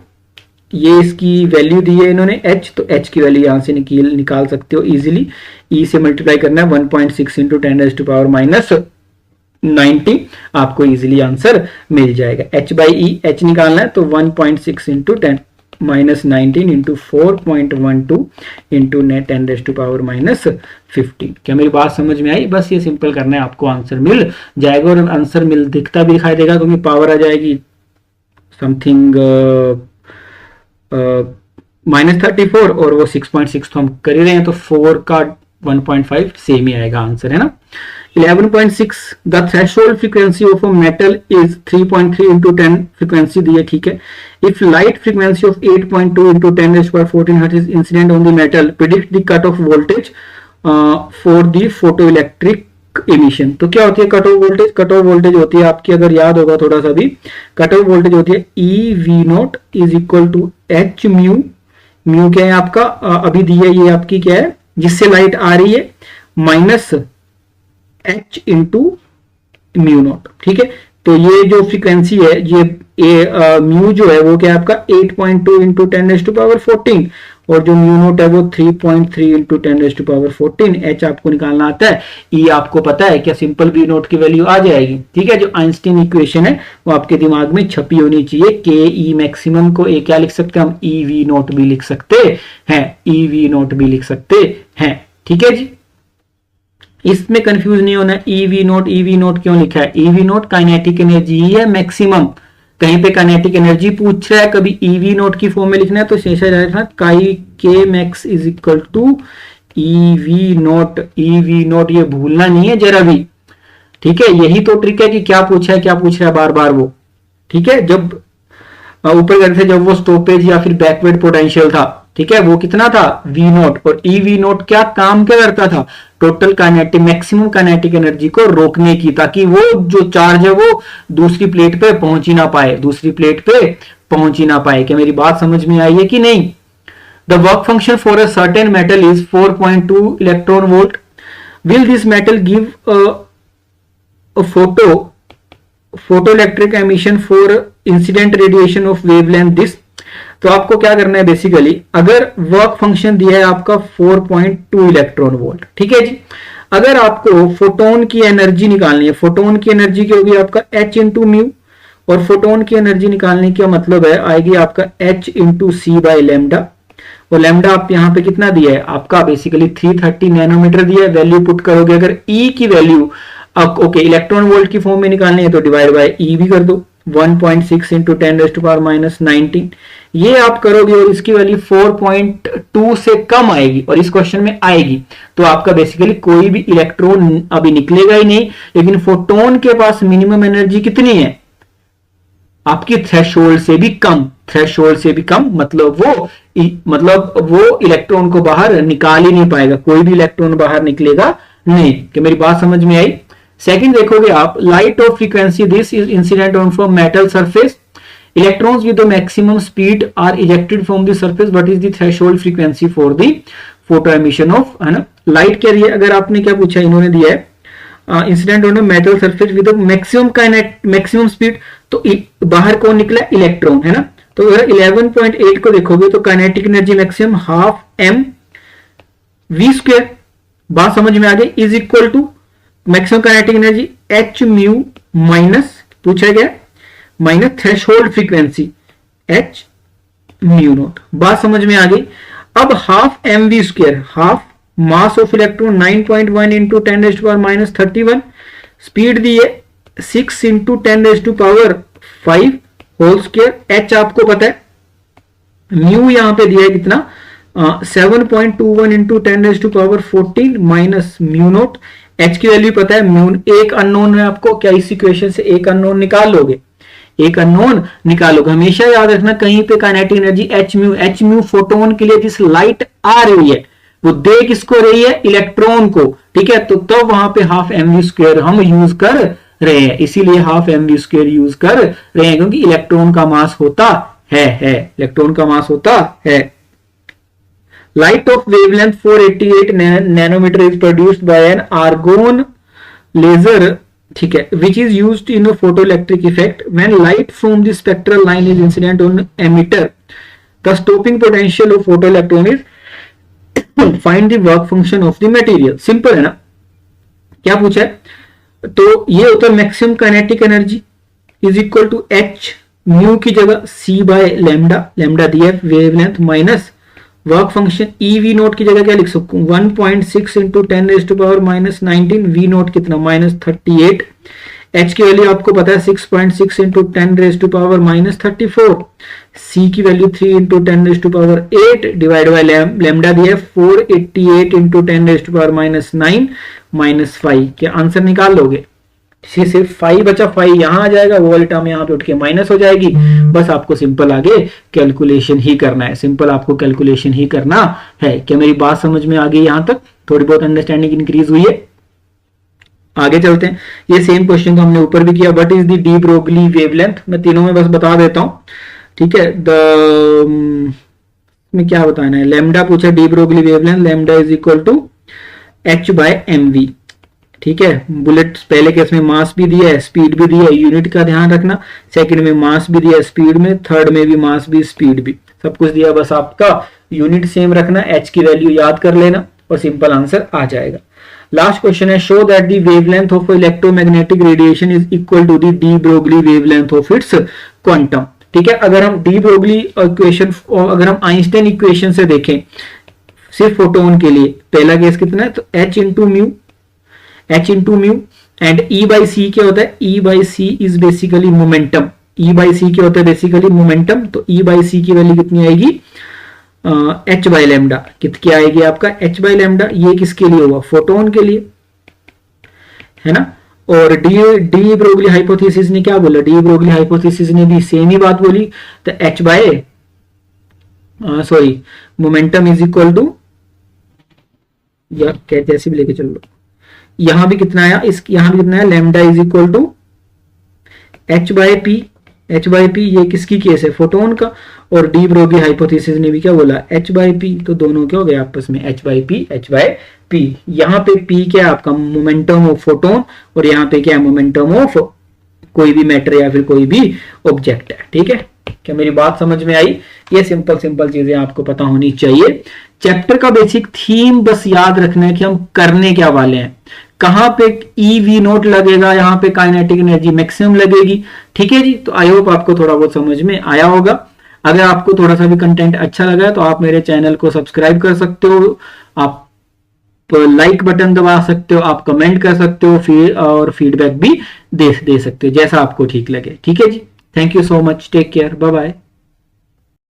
ये इसकी वैल्यू दी है इन्होंने h, तो h की वैल्यू यहां से निकाल सकते हो इजीली। e से मल्टीप्लाई करना है 1.6 इंटू 10⁻⁻90, आपको इजीली आंसर मिल जाएगा। h बाई ई, h निकालना है तो 1.6 इंटू 10⁻19 इंटू 4.12 इंटू 10⁻⁻15। क्या मेरी बात समझ में आई। बस ये सिंपल करना है, आपको आंसर मिल जाएगा, और आंसर दिखता भी दिखाई देगा, क्योंकि पावर आ जाएगी समथिंग -34, और वो 6.6 तो हम कर ही रहे हैं, तो 4 का 1.5 सेम ही आएगा आंसर, है ना। 11.6 the threshold frequency of a metal is 3.3 into 10 frequency दी है। ठीक है, if light frequency of 8.2 into 10⁻14 hertz is incident on the metal, predict the cut off voltage for the photo electric emission. तो क्या होती है cut off voltage, cut off voltage होती है आपकी, अगर याद होगा थोड़ा सा भी, कट ऑफ वोल्टेज होती है E V note is equal to h mu, mu क्या है आपका अभी दी है, ये आपकी क्या है जिससे लाइट आ रही है, minus h into mu naught. ठीक है, तो ये जो फ्रीक्वेंसी है, ये म्यू जो है वो क्या है आपका 8.2 इंटू 10⁻14, और जो म्यू नोट है वो 3.3 इंटू 10⁻14। h आपको निकालना आता है, e आपको पता है क्या, सिंपल v नोट की वैल्यू आ जाएगी। ठीक है, जो आइंस्टीन इक्वेशन है वो आपके दिमाग में छपी होनी चाहिए। के ई मैक्सिमम को ए क्या लिख सकते हैं हम, ई वी नोट भी लिख सकते हैं, ई वी नोट भी लिख सकते हैं। ठीक है जी, इसमें कंफ्यूज नहीं होना। ई वी नोट क्यों लिखा है, E V note kinetic energy है मैक्सिमम, कहीं पे काइनेटिक एनर्जी पूछ रहा है, कभी ईवी नॉट की फॉर्म में लिखना है तो शेषा रखना काई के max is equal to E V nought. E V nought ये भूलना नहीं है जरा भी, ठीक है। यही तो ट्रिक है कि क्या पूछा है, क्या पूछ रहा है बार बार वो, ठीक है। जब ऊपर करते थे, जब वो स्टॉपेज या फिर बैकवर्ड पोटेंशियल था, ठीक है, वो कितना था वी नॉट, और ई वी नॉट क्या काम क्या करता था, total kinetic maximum kinetic energy को रोकने की, ताकि वो जो चार्ज है वो दूसरी प्लेट पे पहुंच ही ना पाए, दूसरी प्लेट पे पहुंच ही ना पाए। क्या मेरी बात समझ में आई है कि नहीं? The work function for a certain metal is 4.2 electron volt. Will this metal give a photoelectric emission for incident radiation of wavelength this. तो आपको क्या करना है बेसिकली, अगर वर्क फंक्शन दिया है आपका 4.2 इलेक्ट्रॉन वोल्ट, ठीक है जी। अगर आपको फोटोन की एनर्जी निकालनी है, फोटोन की एनर्जी क्या होगी आपका h इंटू म्यू, और फोटोन की एनर्जी निकालने का मतलब है आएगी आपका h into c by lambda, और लेमडा आप यहाँ पे कितना दिया है आपका बेसिकली 330 नैनोमीटर दिया है। वैल्यू पुट करोगे, अगर E की वैल्यू अब ओके इलेक्ट्रॉन वोल्ट की फॉर्म में निकालनी है तो डिवाइड बाय E भी कर दो, 1.6 इंटू 10⁻⁻⁹ ये आप करोगे और इसकी वैल्यू 4.2 से कम आएगी और इस क्वेश्चन में आएगी, तो आपका बेसिकली कोई भी इलेक्ट्रॉन अभी निकलेगा ही नहीं। लेकिन फोटोन के पास मिनिमम एनर्जी कितनी है आपकी, थ्रेशोल्ड से भी कम, थ्रेशोल्ड से भी कम, मतलब वो इलेक्ट्रॉन को बाहर निकाल ही नहीं पाएगा, कोई भी इलेक्ट्रॉन बाहर निकलेगा नहीं। कि मेरी बात समझ में आई? सेकंड देखोगे आप, light of frequency this is incident on from metal surface, electrons with the maximum speed are ejected from the surface, what is the threshold frequency for the photo emission of, है ना। लाइट क्या है, अगर आपने क्या पूछा, इन्होंने दिया है incident on metal surface with maximum speed, तो बाहर कौन निकला, इलेक्ट्रॉन, है ना। तो अगर 11.8 को देखोगे तो kinetic energy maximum half m v square, बात समझ में आ गई, is equal to maximum kinetic energy h mu minus पूछा गया minus threshold frequency h mu naught, बात समझ में आ गई। अब half m v square, half mass of electron 9.1 into 10⁻⁻31, speed दी है 6 इंटू 10⁻5 होल स्क्वायर, h आपको पता है, म्यू यहां पे दिया है कितना 7.21 into 10⁻14 minus mu naught, h की वैल्यू पता है, म्यू एक अननोन है आपको, क्या इस इक्वेशन से एक अननोन निकाल लोगे, एक अननोन निकालोगे। हमेशा याद रखना कहीं पे kinetic energy h mu photon के लिए जिस लाइट आ रही है वो दे किसको रही है, इलेक्ट्रॉन को, ठीक है। तो तब वहां पे हाफ एम वी स्क्वायर हम यूज कर रहे हैं, इसीलिए half m v square use कर रहे हैं, क्योंकि इलेक्ट्रॉन का मास होता है इलेक्ट्रॉन का मास होता है। Light of wavelength 488 nanometre is produced by an argon laser, ठीक है, which is used in photo electric effect when light from the spectral line is incident on emitter, the stopping potential of photo electron is find the work function of the material. Simple है ना, क्या पूछा है, तो ये होता है maximum kinetic energy is equal to h mu की जगह c बाय लेमडा, लेमडा दिया है वेवलेंथ, माइनस वर्क फंक्शन ई वी नोट की जगह क्या लिख सकूं 1.6 इंटू 10⁻⁻19, वी नोट कितना -38, h की वैल्यू आपको पता है 6.6 इंटू 10⁻⁻34, c की value 3 into 10⁻8 divide by lambda दिया है 488 इंटू 10⁻9 माइनस 5, क्या आंसर निकाल लोगे, सिर्फ 5 बचा, 5 यहां आ जाएगा, वो वाली टर्म यहां पे उठ के माइनस हो जाएगी, बस आपको सिंपल आगे कैलकुलेशन ही करना है, सिंपल आपको कैलकुलेशन ही करना है। क्या मेरी बात समझ में आ गई, यहां तक थोड़ी बहुत अंडरस्टैंडिंग इंक्रीज हुई है। आगे चलते हैं, ये सेम क्वेश्चन तो हमने ऊपर भी किया, what is the de Broglie wavelength, मैं तीनों में बस बता देता हूं, ठीक है। में क्या बताना है, लेमडा पूछा de Broglie wavelength, lambda is equal to h by m v, ठीक है। बुलेट पहले केस में मास भी दिया है, स्पीड भी दिया है, यूनिट का ध्यान रखना, सेकंड में मास भी दिया है, स्पीड में, थर्ड में भी मास भी स्पीड भी, सब कुछ दिया, बस आपका यूनिट सेम रखना, h की वैल्यू याद कर लेना और सिंपल आंसर आ जाएगा। लास्ट क्वेश्चन है, show that the wavelength of electromagnetic radiation is equal to the de Broglie wavelength of its quantum, ठीक है। अगर हम डी ब्रोगली इक्वेशन, अगर हम आइंस्टाइन इक्वेशन से देखें सिर्फ फोटोन के लिए, पहला केस कितना है, तो h into mu and E by c क्या होता है, E by c is basically momentum, E by c क्या होता है बेसिकली मोमेंटम, तो ई बाई सी की वैल्यू कितनी आएगी, एच बाई लेमडा, क्या आएगी आपका एच बाई लेमडा। ये किसके लिए हुआ, फोटोन के लिए, है ना। और डी ब्रोगली हाइपोथेसिस ने क्या बोला, डी ब्रोगली हाइपोथेसिस ने भी सेम ही बात बोली, तो h by sorry momentum is equal to, या जैसे भी लेके चल लो, यहां भी कितना आया, इस यहां भी कितना है, lambda is equal to h by p. H by p ये किसकी केस है, फोटोन का। और डी ब्रोगली हाइपोथेसिस ने भी क्या बोला, एच बाय पी। तो दोनों क्या हो गए आपस में, H by p, h by P. यहां पे पी क्या है आपका, मोमेंटम ऑफ फोटोन, और यहां पे क्या है, मोमेंटम ऑफ कोई भी मैटर या फिर कोई भी ऑब्जेक्ट है। ठीक है, क्या मेरी बात समझ में आई। ये सिंपल सिंपल चीजें आपको पता होनी चाहिए। चैप्टर का बेसिक थीम बस याद रखना है कि हम करने क्या वाले हैं, कहां पे ई वी नोट लगेगा, यहां पे काइनेटिक एनर्जी मैक्सिमम लगेगी। ठीक है जी, तो आई होप आपको थोड़ा बहुत समझ में आया होगा। अगर आपको थोड़ा सा भी कंटेंट अच्छा लगा तो आप मेरे चैनल को सब्सक्राइब कर सकते हो, आप लाइक बटन दबा सकते हो, आप कमेंट कर सकते हो, फिर और फीडबैक भी दे सकते हो, जैसा आपको ठीक लगे। ठीक है जी, thank you so much, take care, bye bye.